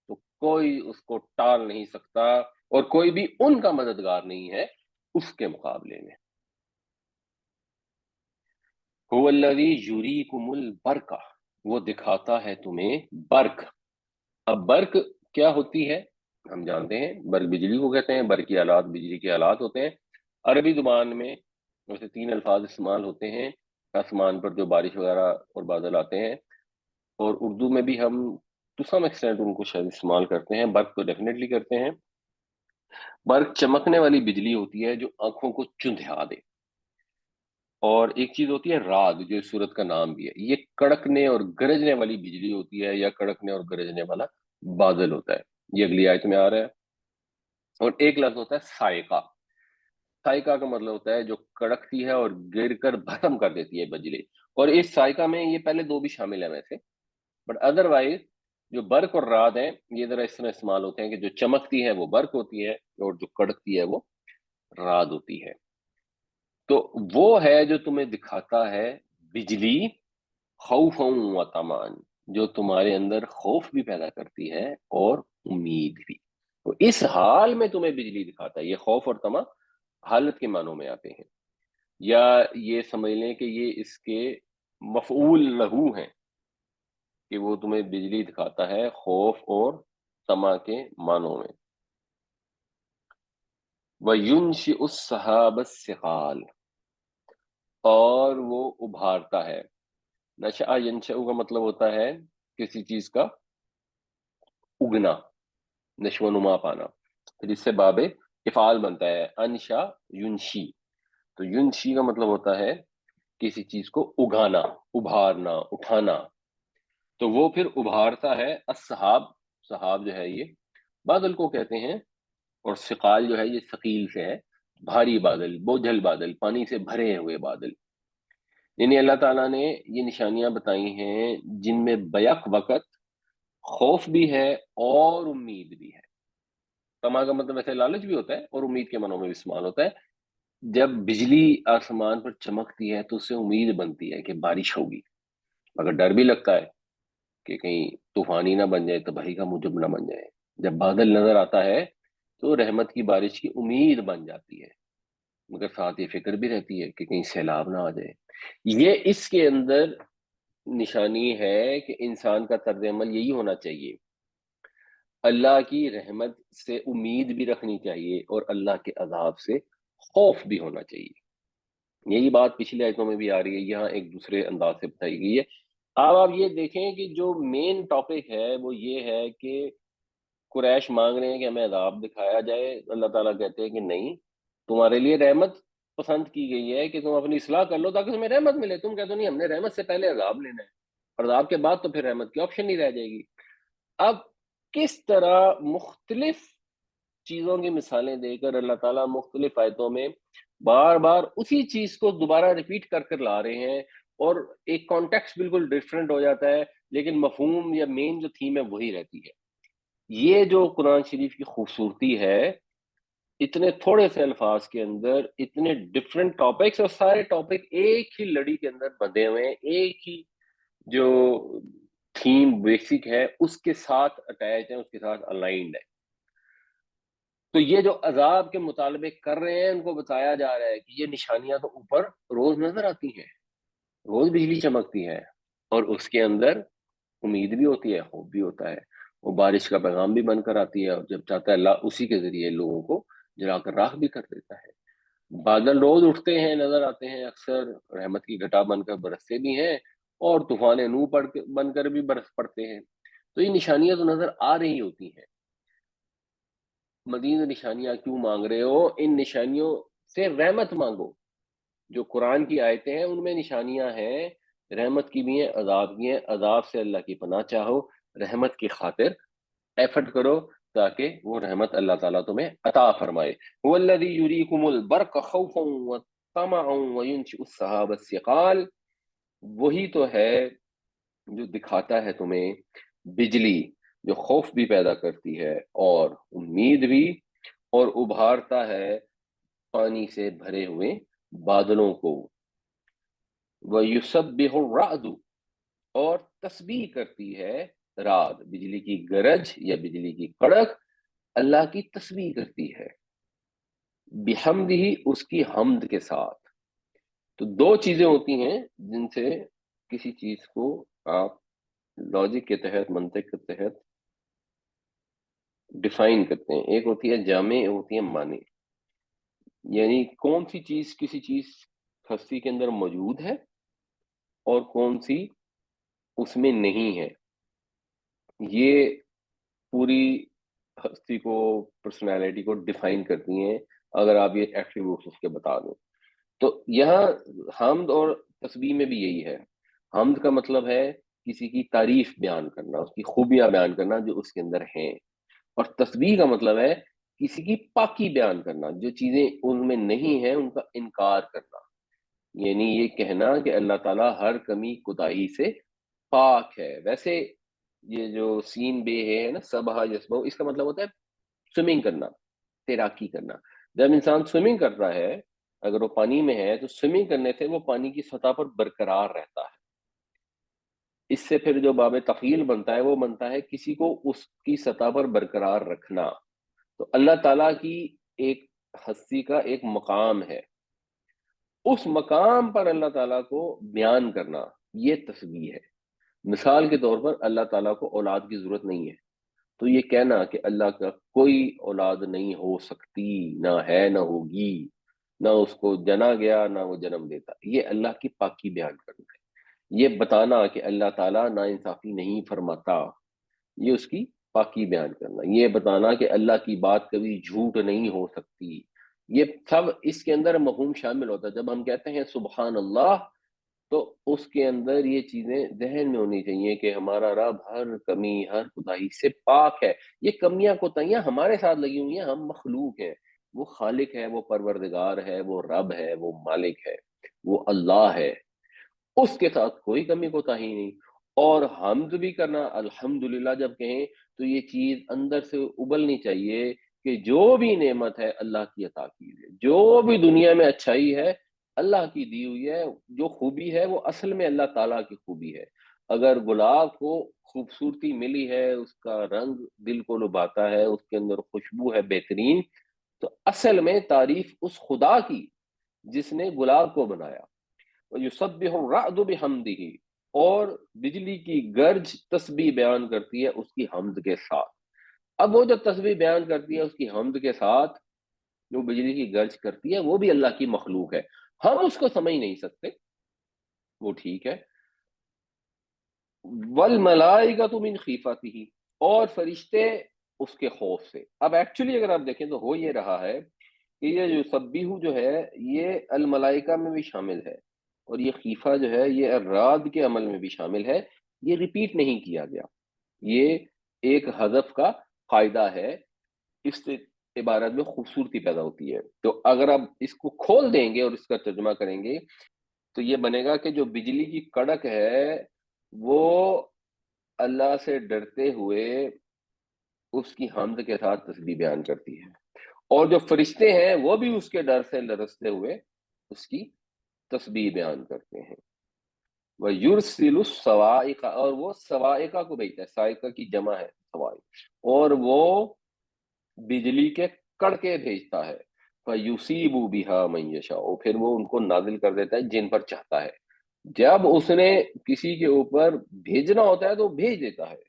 تو کوئی اس کو ٹال نہیں سکتا اور کوئی بھی ان کا مددگار نہیں ہے اس کے مقابلے میں۔ هو الذی یریکم البرق، وہ دکھاتا ہے تمہیں برق۔ اب برق کیا ہوتی ہے ہم جانتے ہیں، برق بجلی کو کہتے ہیں، برقی آلات بجلی کے آلات ہوتے ہیں۔ عربی زبان میں ویسے 3 الفاظ استعمال ہوتے ہیں آسمان پر جو بارش وغیرہ اور بادل آتے ہیں، اور اردو میں بھی ہم ٹو سم ایکسٹینٹ ان کو شاید استعمال کرتے ہیں، برق تو ڈیفینیٹلی کرتے ہیں۔ برق چمکنے والی بجلی ہوتی ہے جو آنکھوں کو چندھیا دے، اور ایک چیز ہوتی ہے رعد جو اس سورت کا نام بھی ہے، یہ کڑکنے اور گرجنے والی بجلی ہوتی ہے یا کڑکنے اور گرجنے والا بادل ہوتا ہے، یہ اگلی آیت میں آ رہا ہے۔ اور ایک لفظ ہوتا ہے سائقہ، سائقہ کا مطلب ہوتا ہے جو کڑکتی ہے اور گر کر بھسم کر دیتی ہے بجلی، اور اس سائقہ میں یہ پہلے دو بھی شامل ہیں ویسے، بٹ ادروائز جو برق اور رعد ہیں یہ ذرا اس طرح استعمال ہوتے ہیں کہ جو چمکتی ہے وہ برق ہوتی ہے اور جو کڑکتی ہے وہ رعد ہوتی ہے۔ تو وہ ہے جو تمہیں دکھاتا ہے بجلی خوفا و طمعا، جو تمہارے اندر خوف بھی پیدا کرتی ہے اور امید بھی، تو اس حال میں تمہیں بجلی دکھاتا ہے۔ یہ خوف اور طمع حالت کے معنوں میں آتے ہیں، یا یہ سمجھ لیں کہ یہ اس کے مفعول لہو ہیں کہ وہ تمہیں بجلی دکھاتا ہے خوف اور طمع کے معنوں میں۔ وَيُنشِئُ السَّحَابَ الثِّقَالَ، اور وہ ابھارتا ہے۔ نشأ ینشأ کا مطلب ہوتا ہے کسی چیز کا اگنا، نشو و نما پانا، پھر اس سے باب افعال بنتا ہے، انشا ینشی، تو ینشی کا مطلب ہوتا ہے کسی چیز کو اگانا، ابھارنا، اٹھانا، تو وہ پھر ابھارتا ہے۔ السحاب، سحاب جو ہے یہ بادل کو کہتے ہیں، اور ثقال جو ہے یہ ثقیل سے ہے، بھاری بادل، بوجھل بادل، پانی سے بھرے ہوئے بادل، یعنی اللہ تعالیٰ نے یہ نشانیاں بتائی ہیں جن میں بیک وقت خوف بھی ہے اور امید بھی ہے۔ تما کا مطلب ویسے لالچ بھی ہوتا ہے اور امید کے معنوں میں بھی استعمال ہوتا ہے۔ جب بجلی آسمان پر چمکتی ہے تو اس سے امید بنتی ہے کہ بارش ہوگی، مگر ڈر بھی لگتا ہے کہ کہیں طوفانی نہ بن جائے، تباہی کا موجب نہ بن جائے۔ جب بادل نظر آتا ہے تو رحمت کی بارش کی امید بن جاتی ہے، مگر ساتھ یہ فکر بھی رہتی ہے کہ کہیں سیلاب نہ آ جائے۔ یہ اس کے اندر نشانی ہے کہ انسان کا طرز عمل یہی ہونا چاہیے، اللہ کی رحمت سے امید بھی رکھنی چاہیے اور اللہ کے عذاب سے خوف بھی ہونا چاہیے۔ یہی بات پچھلی آیتوں میں بھی آ رہی ہے، یہاں ایک دوسرے انداز سے بتائی گئی ہے۔ اب آپ یہ دیکھیں کہ جو مین ٹاپک ہے وہ یہ ہے کہ قریش مانگ رہے ہیں کہ ہمیں عذاب دکھایا جائے، اللہ تعالیٰ کہتے ہیں کہ نہیں، تمہارے لیے رحمت پسند کی گئی ہے کہ تم اپنی اصلاح کر لو تاکہ تمہیں رحمت ملے۔ تم کہتے ہو نہیں، ہم نے رحمت سے پہلے عذاب لینا ہے، اور عذاب کے بعد تو پھر رحمت کی آپشن نہیں رہ جائے گی۔ اب کس طرح مختلف چیزوں کی مثالیں دے کر اللہ تعالیٰ مختلف آیتوں میں بار بار اسی چیز کو دوبارہ ریپیٹ کر کر لا رہے ہیں، اور ایک کانٹیکسٹ بالکل ڈفرینٹ ہو جاتا ہے لیکن مفہوم یا مین جو تھیم ہے وہی رہتی ہے۔ یہ جو قرآن شریف کی خوبصورتی ہے، اتنے تھوڑے سے الفاظ کے اندر اتنے ڈفرینٹ ٹاپکس، اور سارے ٹاپک ایک ہی لڑی کے اندر بندھے ہوئے ہیں، ایک ہی جو تھیم بیسک ہے اس کے ساتھ اٹیچ ہے، اس کے ساتھ الائنڈ ہے۔ تو یہ جو عذاب کے مطالبے کر رہے ہیں ان کو بتایا جا رہا ہے کہ یہ نشانیاں تو اوپر روز نظر آتی ہیں، روز بجلی چمکتی ہے، اور اس کے اندر امید بھی ہوتی ہے، خوف بھی ہوتا ہے، وہ بارش کا پیغام بھی بن کر آتی ہے، اور جب چاہتا ہے اللہ اسی کے ذریعے لوگوں کو جلا کر راکھ بھی کر دیتا ہے۔ بادل روز اٹھتے ہیں، نظر آتے ہیں، اکثر رحمت کی گھٹا بن کر برستے بھی ہیں، اور طوفان نوح بن کر بھی برس پڑتے ہیں۔ تو یہ نشانیاں تو نظر آ رہی ہوتی ہیں۔ مزید نشانیاں کیوں مانگ رہے ہو؟ ان نشانیوں سے رحمت مانگو۔ جو قرآن کی آیتیں ہیں ان میں نشانیاں ہیں، رحمت کی بھی ہیں، عذاب کی ہیں۔ عذاب سے اللہ کی پناہ چاہو، رحمت کی خاطر ایفرٹ کرو تاکہ وہ رحمت اللہ تعالیٰ تمہیں عطا فرمائے۔ هو الذی یریکم البرق خوفا وطمعا وینشئ السحاب الثقال، وہی تو ہے جو دکھاتا ہے تمہیں بجلی جو خوف بھی پیدا کرتی ہے اور امید بھی، اور ابھارتا ہے پانی سے بھرے ہوئے بادلوں کو۔ وَيُسَبِّحُ الرَّعْدُ، اور تسبیح کرتی ہے رعد، بجلی کی گرج یا بجلی کی کڑک اللہ کی تسبیح کرتی ہے، بحمدہ، اس کی حمد کے ساتھ۔ تو دو چیزیں ہوتی ہیں جن سے کسی چیز کو آپ لاجک کے تحت، منطق کے تحت ڈیفائن کرتے ہیں۔ ایک ہوتی ہے جامع، ایک ہوتی ہے معنی، یعنی کون سی چیز کسی چیز ہستی کے اندر موجود ہے اور کون سی اس میں نہیں ہے، یہ پوری ہستی کو، پرسنالٹی کو ڈیفائن کرتی ہیں اگر آپ یہ ایٹریبیوٹس اس کے بتا دیں۔ تو یہاں حمد اور تسبیح میں بھی یہی ہے۔ حمد کا مطلب ہے کسی کی تعریف بیان کرنا، اس کی خوبیاں بیان کرنا جو اس کے اندر ہیں، اور تسبیح کا مطلب ہے کسی کی پاکی بیان کرنا، جو چیزیں ان میں نہیں ہیں ان کا انکار کرنا، یعنی یہ کہنا کہ اللہ تعالیٰ ہر کمی کوتاہی سے پاک ہے۔ ویسے یہ جو سین بے ہے نا، سبحہ یسبح، اس کا مطلب ہوتا ہے سوئمنگ کرنا، تیراکی کرنا۔ جب انسان سوئمنگ کر رہا ہے، اگر وہ پانی میں ہے تو سوئمنگ کرنے سے وہ پانی کی سطح پر برقرار رہتا ہے۔ اس سے پھر جو باب تخیل بنتا ہے وہ بنتا ہے کسی کو اس کی سطح پر برقرار رکھنا۔ تو اللہ تعالیٰ کی ایک ہستی کا ایک مقام ہے، اس مقام پر اللہ تعالیٰ کو بیان کرنا، یہ تسبیح ہے۔ مثال کے طور پر اللہ تعالیٰ کو اولاد کی ضرورت نہیں ہے، تو یہ کہنا کہ اللہ کا کوئی اولاد نہیں ہو سکتی، نہ ہے نہ ہوگی، نہ اس کو جنا گیا نہ وہ جنم دیتا، یہ اللہ کی پاکی بیان کرنا ہے۔ یہ بتانا کہ اللہ تعالیٰ نا انصافی نہیں فرماتا، یہ اس کی پاکی بیان کرنا۔ یہ بتانا کہ اللہ کی بات کبھی جھوٹ نہیں ہو سکتی، یہ سب اس کے اندر مفہوم شامل ہوتا ہے۔ جب ہم کہتے ہیں سبحان اللہ تو اس کے اندر یہ چیزیں ذہن میں ہونی چاہیے کہ ہمارا رب ہر کمی، ہر کوتاہی سے پاک ہے۔ یہ کمیاں کوتاہیاں ہمارے ساتھ لگی ہوئی ہیں، ہم مخلوق ہیں، وہ خالق ہے، وہ پروردگار ہے، وہ رب ہے، وہ مالک ہے، وہ اللہ ہے، اس کے ساتھ کوئی کمی کوتاہی نہیں۔ اور حمد بھی کرنا، الحمدللہ جب کہیں تو یہ چیز اندر سے ابلنی چاہیے کہ جو بھی نعمت ہے اللہ کی عطا کی ہے، جو بھی دنیا میں اچھائی ہے اللہ کی دی ہوئی ہے، جو خوبی ہے وہ اصل میں اللہ تعالیٰ کی خوبی ہے۔ اگر گلاب کو خوبصورتی ملی ہے، اس کا رنگ دل کو لبھاتا ہے، اس کے اندر خوشبو ہے بہترین، تو اصل میں تعریف اس خدا کی جس نے گلاب کو بنایا۔ یسبح الرعد بحمدہ، اور بجلی کی گرج تسبیح بیان کرتی ہے اس کی حمد کے ساتھ۔ اب وہ جو تسبیح بیان کرتی ہے اس کی حمد کے ساتھ، جو بجلی کی گرج کرتی ہے وہ بھی اللہ کی مخلوق ہے، ہم اس کو سمجھ نہیں سکتے، وہ ٹھیک ہے۔ والملائکۃ من خیفتہ، اور فرشتے اس کے خوف سے۔ اب ایکچولی اگر آپ دیکھیں تو ہو یہ رہا ہے کہ یہ جو سبیح جو ہے یہ الملائکہ میں بھی شامل ہے، اور یہ خیفہ جو ہے یہ الرعد کے عمل میں بھی شامل ہے، یہ ریپیٹ نہیں کیا گیا، یہ ایک حذف کا قاعدہ ہے، اس سے عبارت میں خوبصورتی پیدا ہوتی ہے۔ تو اگر آپ اس کو کھول دیں گے اور اس کا ترجمہ کریں گے تو یہ بنے گا کہ جو بجلی کی کڑک ہے وہ اللہ سے ڈرتے ہوئے اس کی حمد کے ساتھ تسبیح بیان کرتی ہے، اور جو فرشتے ہیں وہ بھی اس کے ڈر سے لرزتے ہوئے اس کی تسبیح بیان کرتے ہیں۔ وَيُرْسِلُ الصَّوَاعِقَ، اور وہ صواعقہ کو بھیجتا ہے، صاعقہ کی جمع ہے صواعق، اور وہ بجلی کے کڑکے بھیجتا ہے۔ فَيُصِيبُ بِهَا مَن يَشَاءُ، پھر وہ ان کو نازل کر دیتا ہے جن پر چاہتا ہے، جب اس نے کسی کے اوپر بھیجنا ہوتا ہے تو بھیج دیتا ہے۔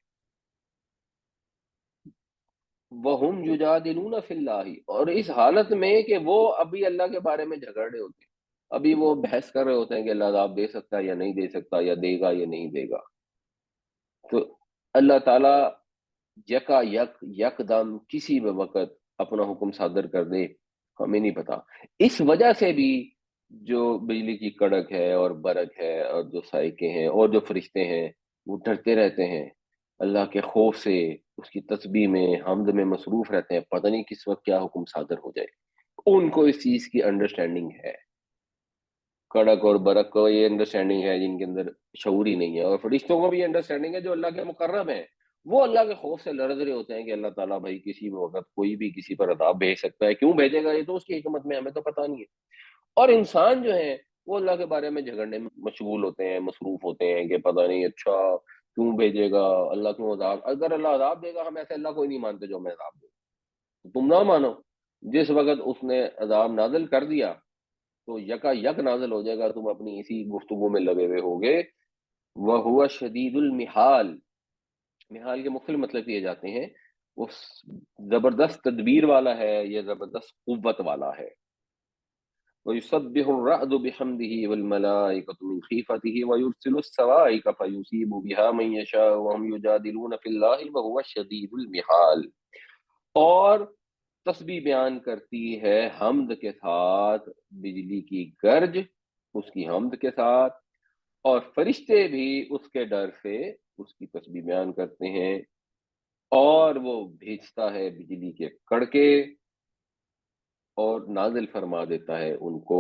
وَهُمْ يُجَادِلُونَ فِي اللَّهِ، اور اس حالت میں کہ وہ ابھی اللہ کے بارے میں جھگڑ رہے ہوتے ہیں، ابھی وہ بحث کر رہے ہوتے ہیں کہ اللہ عذاب دے سکتا ہے یا نہیں دے سکتا، یا دے گا یا نہیں دے گا، تو اللہ تعالیٰ یکا یک دم کسی بھی وقت اپنا حکم صادر کر دے، ہمیں نہیں پتا۔ اس وجہ سے بھی جو بجلی کی کڑک ہے اور برق ہے اور جو سائقے ہیں اور جو فرشتے ہیں وہ ڈرتے رہتے ہیں اللہ کے خوف سے، اس کی تسبیح میں حمد میں مصروف رہتے ہیں، پتہ نہیں کس وقت کیا حکم صادر ہو جائے، ان کو اس چیز کی انڈرسٹینڈنگ ہے۔ کڑک اور برق کو یہ انڈرسٹینڈنگ ہے جن کے اندر شعور ہی نہیں ہے، اور فرشتوں کو بھی انڈرسٹینڈنگ ہے جو اللہ کے مقرب ہیں، وہ اللہ کے خوف سے لرز رہے ہوتے ہیں کہ اللہ تعالیٰ بھائی کسی بھی وقت کوئی بھی کسی پر عذاب بھیج سکتا ہے، کیوں بھیجے گا یہ تو اس کی حکمت میں، ہمیں تو پتہ نہیں ہے۔ اور انسان جو ہیں وہ اللہ کے بارے میں جھگڑنے میں مشغول ہوتے ہیں، مصروف ہوتے ہیں کہ پتہ نہیں اچھا کیوں بھیجے گا اللہ، کیوں عذاب، اگر اللہ عذاب دے گا ہم ایسے اللہ کو ہی نہیں مانتے جو ہمیں عذاب دے گا، تم نہ مانو، جس وقت اس نے عذاب نازل کر دیا تو یکا یک نازل ہو جائے گا، تم اپنی اسی گفتگو میں لگے ہوئے ہوگے۔ وَهُوَ شَدِيدُ الْمِحَالِ، محال کے مختلف مطلب کیے جاتے ہیں، وہ زبردست تدبیر والا ہے، یہ زبردست قوت والا ہے۔ وَيُسَبِّحُ الرَّعْدُ بِحَمْدِهِ وَالْمَلَائِكَةُ مِنْ خِيفَتِهِ وَيُرْسِلُ الصَّوَاعِقَ فَيُصِيبُ بِهَا مَن يَشَاءُ وَهُمْ يُجَادِلُونَ فِي اللَّهِ وَهُوَ شَدِيدُ الْمِحَالِ، اور تسبیح بیان کرتی ہے حمد کے ساتھ بجلی کی گرج، اس کی حمد کے ساتھ، اور فرشتے بھی اس کے ڈر سے اس کی تسبیح بیان کرتے ہیں، اور وہ بھیجتا ہے بجلی کے کڑکے اور نازل فرما دیتا ہے ان کو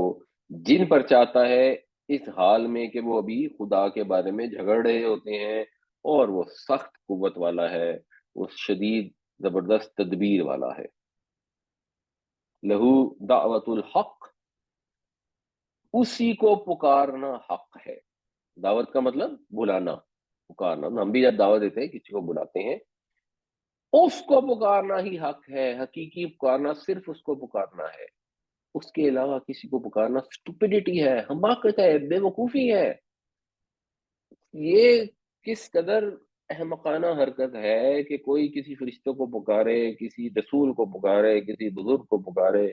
جن پر چاہتا ہے، اس حال میں کہ وہ ابھی خدا کے بارے میں جھگڑ رہے ہوتے ہیں، اور وہ سخت قوت والا ہے، وہ شدید زبردست تدبیر والا ہے۔ لہو دعوت الحق، اسی کو پکارنا حق ہے۔ دعوت کا مطلب بلانا، پکارنا، ہم بھی جب دعوت دیتے ہیں کسی کو بلاتے ہیں، اس کو پکارنا ہی حق ہے، حقیقی پکارنا صرف اس کو پکارنا ہے، اس کے علاوہ کسی کو پکارنا اسٹوپڈیٹی ہے، حماقت ہے، بے وقوفی ہے۔ یہ کس قدر احمقانہ حرکت ہے کہ کوئی کسی فرشتوں کو پکارے، کسی رسول کو پکارے، کسی بزرگ کو پکارے،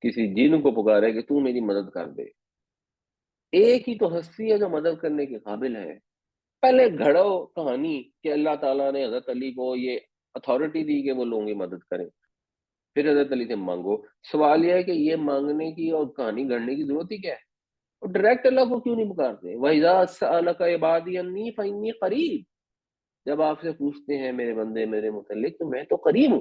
کسی جن کو پکارے کہ تو میری مدد کر دے۔ ایک ہی تو ہستی ہے جو مدد کرنے کے قابل ہے۔ پہلے گھڑو کہانی کہ اللہ تعالیٰ نے حضرت علی کو یہ اتھارٹی دی کہ وہ لوگوں کی مدد کریں، پھر حضرت علی سے مانگو۔ سوال یہ ہے کہ یہ مانگنے کی اور کہانی گھڑنے کی ضرورت ہی کیا ہے؟ اور ڈائریکٹ اللہ کو کیوں نہیں پکارتے؟ وَإِذَا سَأَلَكَ عِبَادِي عَنِّي فَإِنِّي قَرِيبٌ، جب آپ سے پوچھتے ہیں میرے بندے میرے متعلق تو میں تو قریب ہوں۔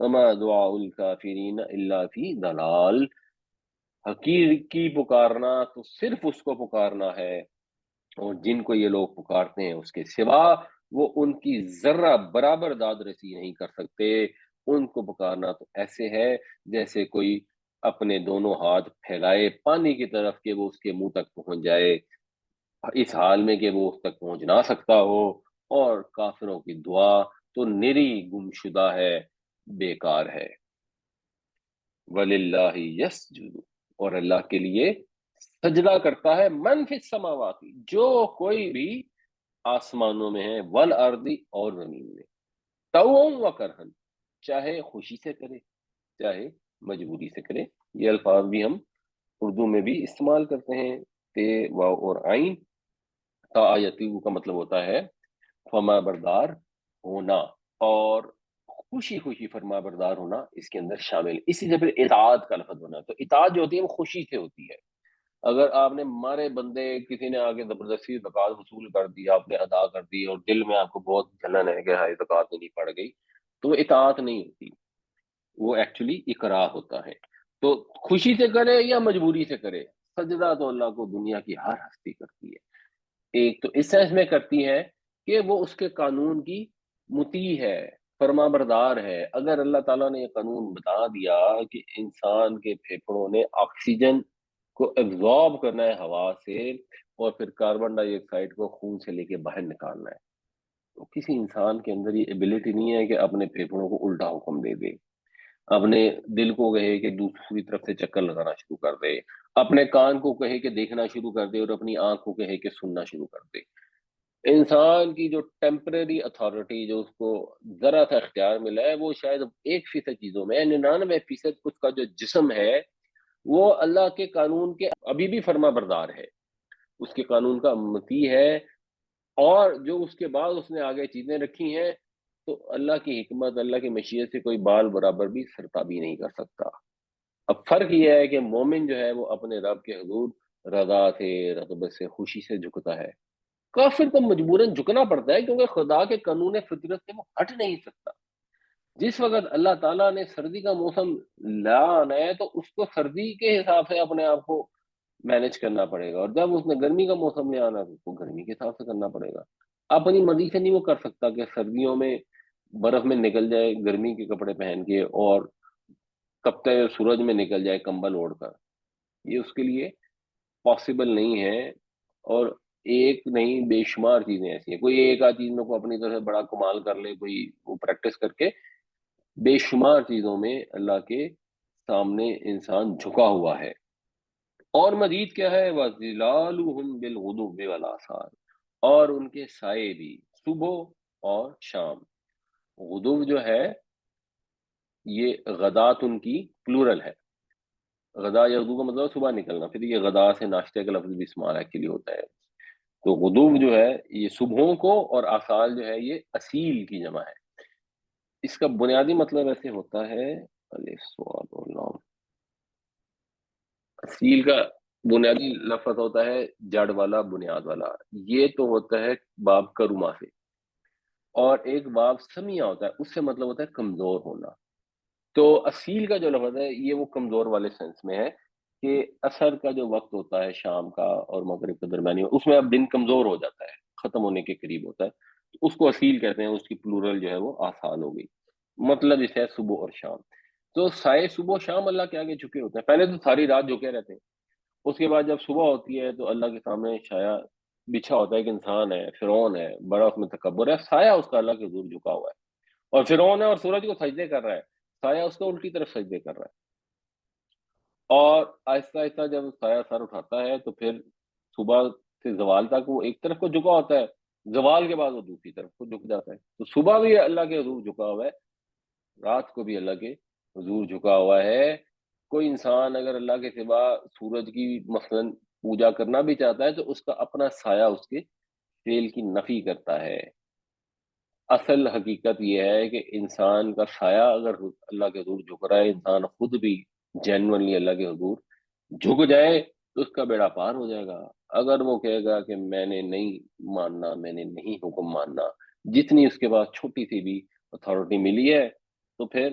وما دعاء الکافرین الا فی ضلال، حقیقی پکارنا تو صرف اس کو پکارنا ہے، اور جن کو یہ لوگ پکارتے ہیں اس کے سوا وہ ان کی ذرہ برابر داد رسی نہیں کر سکتے۔ ان کو پکارنا تو ایسے ہے جیسے کوئی اپنے دونوں ہاتھ پھیلائے پانی کی طرف کہ وہ اس کے منہ تک پہنچ جائے، اس حال میں کہ وہ اس تک پہنچ نہ سکتا ہو۔ اور کافروں کی دعا تو نری گمشدہ ہے، بیکار ہے۔ وَلِلَّهِ يَسْجُدُ، اور اللہ کے لیے سجدہ کرتا ہے من فی السماوات، جو کوئی بھی آسمانوں میں ہے، والارض، اور زمین میں، طوعا و کرہن، چاہے خوشی سے کرے چاہے مجبوری سے کرے۔ یہ الفاظ بھی ہم اردو میں بھی استعمال کرتے ہیں، تے واو اور عین۔ آیتی کا مطلب ہوتا ہے فرما بردار ہونا، اور خوشی خوشی فرما بردار ہونا اس کے اندر شامل ہے۔ اسی سے پھر اطاعت کا لفظ بنا، تو اطاعت جو ہوتی ہے وہ خوشی سے ہوتی ہے۔ اگر آپ نے مارے بندے کسی نے آگے زبردستی زکوٰۃ وصول کر دی، آپ نے ادا کر دی، اور دل میں آپ کو بہت جلن ہے کہ ہائی زکوٰۃ نہیں پڑ گئی، تو وہ اطاعت نہیں ہوتی، وہ ایکچولی اکراہ ہوتا ہے۔ تو خوشی سے کرے یا مجبوری سے کرے، سجدہ تو اللہ کو دنیا کی ہر ہستی کرتی ہے۔ ایک تو اس سینس میں کرتی ہے کہ وہ اس کے قانون کی مطیع ہے، فرما بردار ہے۔ اگر اللہ تعالیٰ نے یہ قانون بتا دیا کہ انسان کے پھیپھڑوں نے آکسیجن کو ایبزارب کرنا ہے ہوا سے، اور پھر کاربن ڈائی آکسائڈ کو خون سے لے کے باہر نکالنا ہے، تو کسی انسان کے اندر یہ ایبلٹی نہیں ہے کہ اپنے پھیپھڑوں کو الٹا حکم دے دے، اپنے دل کو کہے کہ دوسری طرف سے چکر لگانا شروع کر دے، اپنے کان کو کہے کہ دیکھنا شروع کر دے، اور اپنی آنکھ کو کہے کہ سننا شروع کر دے۔ انسان کی جو ٹیمپرری اتھارٹی، جو اس کو ذرا سا اختیار ملا ہے، وہ شاید 1% چیزوں میں ہے، 99% اس کا جو جسم ہے وہ اللہ کے قانون کے ابھی بھی فرما بردار ہے، اس کے قانون کا مطیع ہے۔ اور جو اس کے بعد اس نے آگے چیزیں رکھی ہیں، تو اللہ کی حکمت، اللہ کی مشیت سے کوئی بال برابر بھی سرتابی نہیں کر سکتا۔ اب فرق یہ ہے کہ مومن جو ہے وہ اپنے رب کے حضور رضا سے، رغبت سے، خوشی سے جھکتا ہے۔ کافر کو مجبوراً جھکنا پڑتا ہے، کیونکہ خدا کے قانون فطرت سے وہ ہٹ نہیں سکتا۔ جس وقت اللہ تعالیٰ نے سردی کا موسم لانا ہے تو اس کو سردی کے حساب سے اپنے آپ کو مینج کرنا پڑے گا، اور جب اس نے گرمی کا موسم لے آنا تو اس کو گرمی کے حساب سے کرنا پڑے گا۔ اپنی مرضی سے نہیں وہ کر سکتا کہ سردیوں میں برف میں نکل جائے گرمی کے کپڑے پہن کے، اور تپتے ہوئے سورج میں نکل جائے کمبل اوڑھ کر، یہ اس کے لیے پاسبل نہیں ہے۔ اور ایک نہیں، بے شمار چیزیں ایسی ہیں، کوئی ایک آدھ چیز میں کو اپنی طرف سے بڑا کمال کر لے کوئی، وہ پریکٹس کر کے، بے شمار چیزوں میں اللہ کے سامنے انسان جھکا ہوا ہے۔ اور مزید کیا ہے، وَظِلَالُهُمْ بِالْغُدُوِّ وَالْآصَالِ، اور ان کے سائے بھی صبح اور شام۔ غدو جو ہے یہ غدات ان کی پلورل ہے، غدا یا اردو کا مطلب صبح نکلنا، پھر یہ غدا سے ناشتے کا لفظ بھی استعمال ایکچولی ہوتا ہے۔ تو غدو جو ہے یہ صبحوں کو، اور آصال جو ہے یہ اصیل کی جمع ہے۔ اس کا بنیادی مطلب ایسے ہوتا ہے، الف صاد لام، اصیل کا بنیادی لفظ ہوتا ہے جڑ والا، بنیاد والا، یہ تو ہوتا ہے باب کرما سے، اور ایک باب سمیہ ہوتا ہے، اس سے مطلب ہوتا ہے کمزور ہونا۔ تو اصیل کا جو لفظ ہے یہ وہ کمزور والے سینس میں ہے، کہ عصر کا جو وقت ہوتا ہے شام کا اور مغرب کے درمیانی، اس میں اب دن کمزور ہو جاتا ہے، ختم ہونے کے قریب ہوتا ہے، تو اس کو اصیل کہتے ہیں، اس کی پلورل جو ہے وہ آسان ہو گئی۔ مطلب اس ہے صبح اور شام۔ تو سائے صبح و شام اللہ کے آگے جھکے ہوتے ہیں، پہلے تو ساری رات جھکے رہتے ہیں، اس کے بعد جب صبح ہوتی ہے تو اللہ کے سامنے سایہ بچھا ہوتا ہے، ایک انسان ہے، فرعون ہے، بڑا اس میں تکبر ہے، سایہ اس کا اللہ کے حضور جھکا ہوا ہے، اور فرعون ہے اور سورج کو سجدے کر رہا ہے، سایہ اس کو الٹی طرف سجدے کر رہا ہے۔ اور آہستہ آہستہ جب سایہ سر اٹھاتا ہے تو پھر صبح سے زوال تک وہ ایک طرف کو جھکا ہوتا ہے، زوال کے بعد وہ دوسری طرف کو جھک جاتا ہے۔ تو صبح بھی اللہ کے حضور جھکا ہوا ہے، رات کو بھی اللہ کے حضور جھکا ہوا ہے۔ کوئی انسان اگر اللہ کے سوا سورج کی مثلاً پوجا کرنا بھی چاہتا ہے تو اس کا اپنا سایہ اس کے فعل کی نفی کرتا ہے۔ اصل حقیقت یہ ہے کہ انسان کا سایہ اگر اللہ کے حضور جھک رہا ہے، انسان خود بھی جینورلی اللہ کے حضور جھک جائے تو اس کا بیڑا پار ہو جائے گا۔ اگر وہ کہے گا کہ میں نے نہیں ماننا، میں نے نہیں حکم ماننا، جتنی اس کے پاس چھوٹی سی بھی اتھارٹی ملی ہے، تو پھر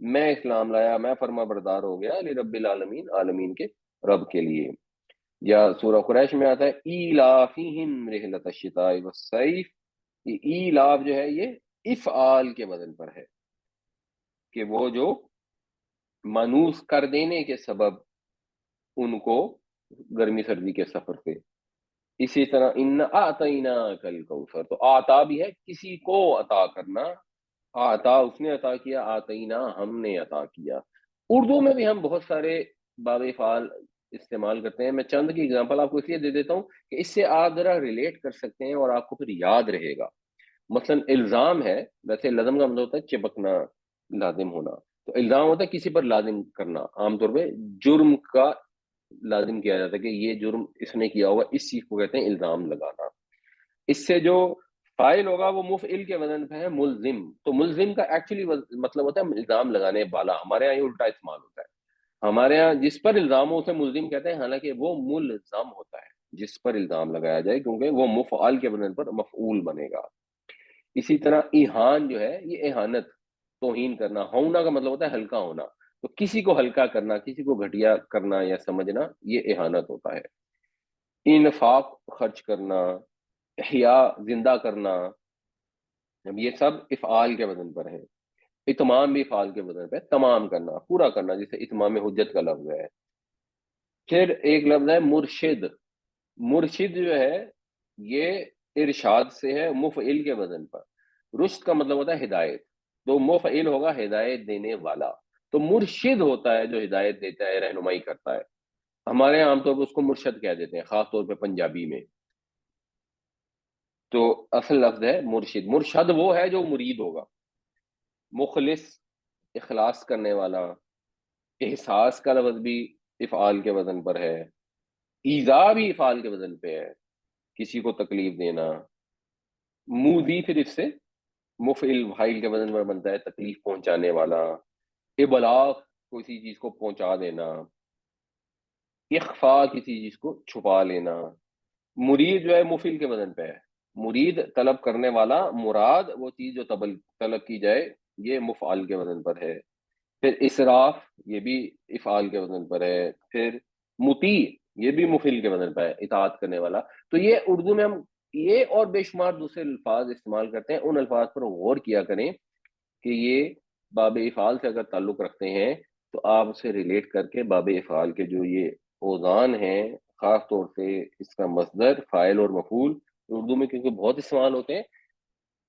میں اسلام لایا، میں فرما بردار ہو گیا لرب العالمین، عالمین کے رب کے لیے۔ یا سورہ قریش میں آتا ہے ایلافہم رحلۃ الشتاء والصیف، یہ ایلاف جو ہے یہ افعال کے وزن پر ہے، کہ وہ جو مانوس کر دینے کے سبب ان کو گرمی سردی کے سفر پہ۔ اسی طرح ان اعطینا کل کوثر، تو آتا بھی ہے کسی کو عطا کرنا، آتا اس نے عطا کیا، آتینا ہم نے عطا کیا۔ اردو میں بھی ہم بہت سارے باب فعال استعمال کرتے ہیں، میں چند کی اگزامپل آپ کو اس لیے دے دیتا ہوں کہ اس سے آپ ذرا ریلیٹ کر سکتے ہیں اور آپ کو پھر یاد رہے گا۔ مثلا الزام ہے، ویسے لازم کا مطلب ہوتا ہے چپکنا، لازم ہونا، تو الزام ہوتا ہے کسی پر لازم کرنا، عام طور پہ جرم کا لازم کیا جاتا ہے کہ یہ جرم اس نے کیا ہوگا، اس چیز کو کہتے ہیں الزام لگانا۔ اس سے جو فائل ہوگا وہ مفعل کے وزن پہ ہے ملزم، تو ملزم کا ایکچولی مطلب ہوتا ہے الزام لگانے والا، ہمارے یہاں یہ الٹا استعمال ہوتا ہے، ہمارے یہاں جس پر الزام ہو اسے ملزم کہتے ہیں، حالانکہ وہ ملزم ہوتا ہے جس پر الزام لگایا جائے، کیونکہ وہ مفعال کے وزن پر مفعول بنے گا۔ اسی طرح ایہان جو ہے یہ اہانت، توہین کرنا، ہونا کا مطلب ہوتا ہے ہلکا ہونا، تو کسی کو ہلکا کرنا، کسی کو گھٹیا کرنا یا سمجھنا، یہ اہانت ہوتا ہے۔ انفاق خرچ کرنا، احیاء زندہ کرنا، اب یہ سب افعال کے وزن پر ہے۔ اتمام بھی افعال کے وزن پہ، تمام کرنا، پورا کرنا، جیسے اتمام حجت کا لفظ ہے۔ پھر ایک لفظ ہے مرشد، مرشد جو ہے یہ ارشاد سے ہے مفعل کے وزن پر، رشد کا مطلب ہوتا ہے ہدایت، تو مفعل ہوگا ہدایت دینے والا، تو مرشد ہوتا ہے جو ہدایت دیتا ہے، رہنمائی کرتا ہے۔ ہمارے یہاں عام طور پر اس کو مرشد کہہ دیتے ہیں، خاص طور پہ پنجابی میں، تو اصل لفظ ہے مرشد۔ مرشد وہ ہے جو مرید ہوگا، مخلص اخلاص کرنے والا۔ احساس کا لفظ بھی افعال کے وزن پر ہے، ایذا بھی افعال کے وزن پہ ہے، کسی کو تکلیف دینا۔ مودی پھر اس سے مفعل فاعل کے وزن پر بنتا ہے، تکلیف پہنچانے والا۔ ابلاغ کسی چیز کو پہنچا دینا، اخفا کسی چیز کو چھپا لینا۔ مرید جو ہے مفعل کے وزن پہ ہے، مرید طلب کرنے والا، مراد وہ چیز جو طلب کی جائے، یہ مفعال کے وزن پر ہے۔ پھر اسراف یہ بھی افعال کے وزن پر ہے۔ پھر مطیع یہ بھی مفعل کے وزن پر ہے، اطاعت کرنے والا۔ تو یہ اردو میں ہم یہ اور بے شمار دوسرے الفاظ استعمال کرتے ہیں، ان الفاظ پر غور کیا کریں کہ یہ باب افعال سے اگر تعلق رکھتے ہیں تو آپ اسے ریلیٹ کر کے باب افعال کے جو یہ اوزان ہیں، خاص طور سے اس کا مصدر، فاعل اور مفعول، اردو میں کیونکہ بہت استعمال ہوتے ہیں،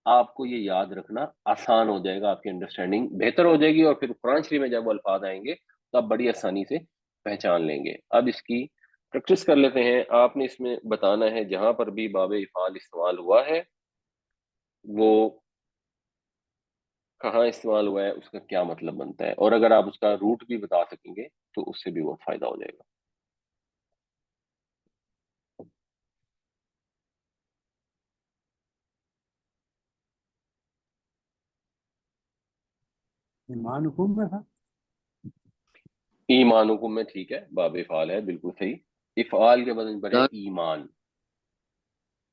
آپ کو یہ یاد رکھنا آسان ہو جائے گا، آپ کی انڈرسٹینڈنگ بہتر ہو جائے گی، اور پھر قرآن شریف میں جب وہ الفاظ آئیں گے تو آپ بڑی آسانی سے پہچان لیں گے۔ اب اس کی پریکٹس کر لیتے ہیں۔ آپ نے اس میں بتانا ہے جہاں پر بھی باب افعال استعمال ہوا ہے وہ کہاں استعمال ہوا ہے، اس کا کیا مطلب بنتا ہے، اور اگر آپ اس کا روٹ بھی بتا سکیں گے تو اس سے بھی بہت فائدہ ہو جائے گا۔ ایمان حکم میں تھا، ایمان حکم میں، ٹھیک ہے، باب افعال ہے، بالکل صحیح، افعال کے وزن پر ہے ایمان۔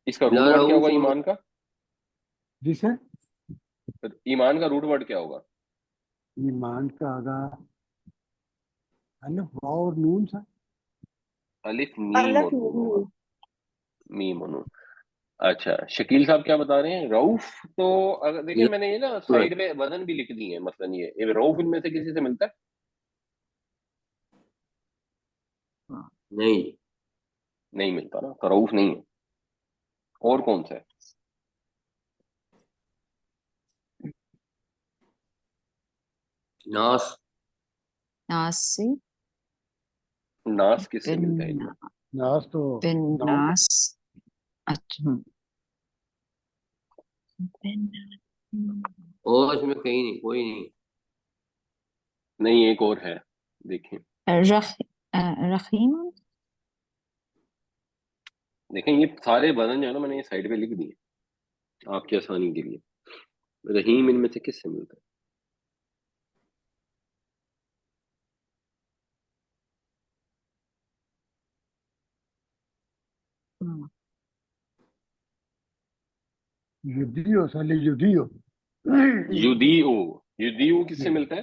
اس کا روٹ ورڈ کیا ہوگا ایمان کا؟ جسے ایمان کا روٹ ورڈ کیا ہوگا؟ ایمان کا آگا الف واو اور نون تھا، الف میم اور نون ہوگا، میم اور نون۔ اچھا شکیل صاحب کیا بتا رہے ہیں؟ رعوف تو اگر دیکھیں میں نے یہ نا سائڈ میں وزن بھی لکھ دی ہے، مثلا یہ رعوف ان میں سے کسی سے ملتا ہے؟ نہیں، نہیں ملتا نا، تو رعوف نہیں ہے۔ اور کون سا ہے؟ ناس، ناس سے، ناس کس سے بن ملتا ہے ان میں؟ ناس تو بن ناؤن ناس، اچھا بن اور اس میں کہیں نہیں، کوئی نہیں۔ نہیں ایک اور ہے، دیکھیں رحیم، دیکھیں یہ سارے وزن جو ہے نا میں نے یہ سائڈ پہ لکھ دیے آپ کی آسانی کے لیے۔ رحیم ان میں سے کس سے ملتا ہے؟ یدیو سالی یدیو یدیو، یدیو کس سے ملتا ہے؟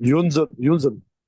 ينزل ينزل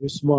Isma.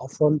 Afal.